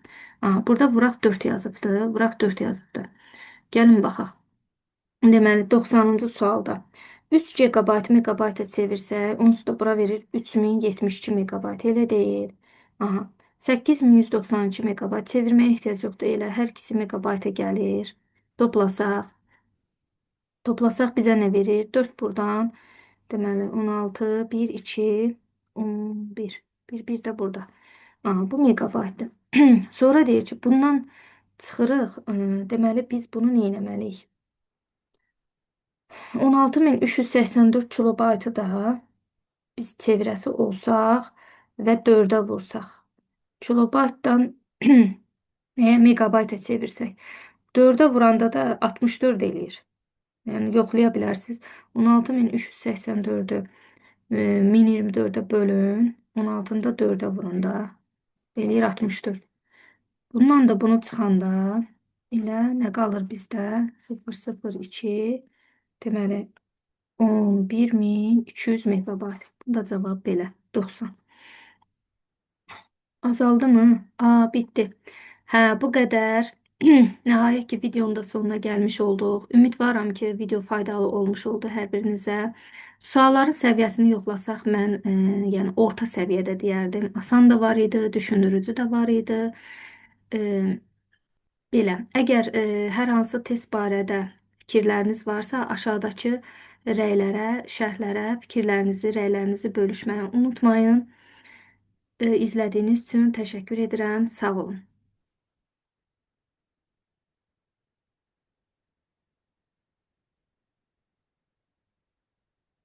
Burada vuraq 4 yazıbdır. Vuraq 4 yazıbdır. Gəlin baxaq. Deməli, 90-cı sualda 3 GB megabayta çevirsək, onsuz da bura verir 3072 megabayt. Elə deyil. 8192 megabayt çevirməyə ehtiyac yoxdur. Elə hər ikisi megabayta gəlir. Toplasaq. Toplasaq bizə nə verir? 4 buradan. Deməli 16, 1, 2, 11. 1 də burada. Bu megabaytdır. Sonra deyir ki, bundan Çıxırıq. Deməli biz bunu nə etməliyik? 16384 kilobaytı da biz çevrəsi olsaq və 4-ə vursaq. Kilobaytdan megabayta çevirsək. 4-ə vuranda da 64 eləyir. Yəni yoxlaya bilərsiniz. 16384-ü 1024-ə bölün. 16-nı da 4-ə vurun da. Eləyir 64. Bundan da bunu çıxanda elə nə qalır bizdə? 002 deməli 11200 megabayt. Bu da cavab belə 90. Azaldı mı? Aa, bitti. Hə, bu qədər. Nəhayət ki, videonun da sonuna gəlmiş olduq. Ümidvaram ki, video faydalı olmuş oldu hər birinizə. Sualların səviyyəsini yoxlasaq, mən yəni orta səviyyədə deyərdim. Asan da var idi, düşündürücü də var idi. E, Belə. Əgər hər hansı test barədə fikirləriniz varsa, aşağıdakı rəylərə, şərhlərə fikirlərinizi, rəylərinizi bölüşməyi unutmayın. İzlədiyiniz üçün təşəkkür edirəm. Sağ olun.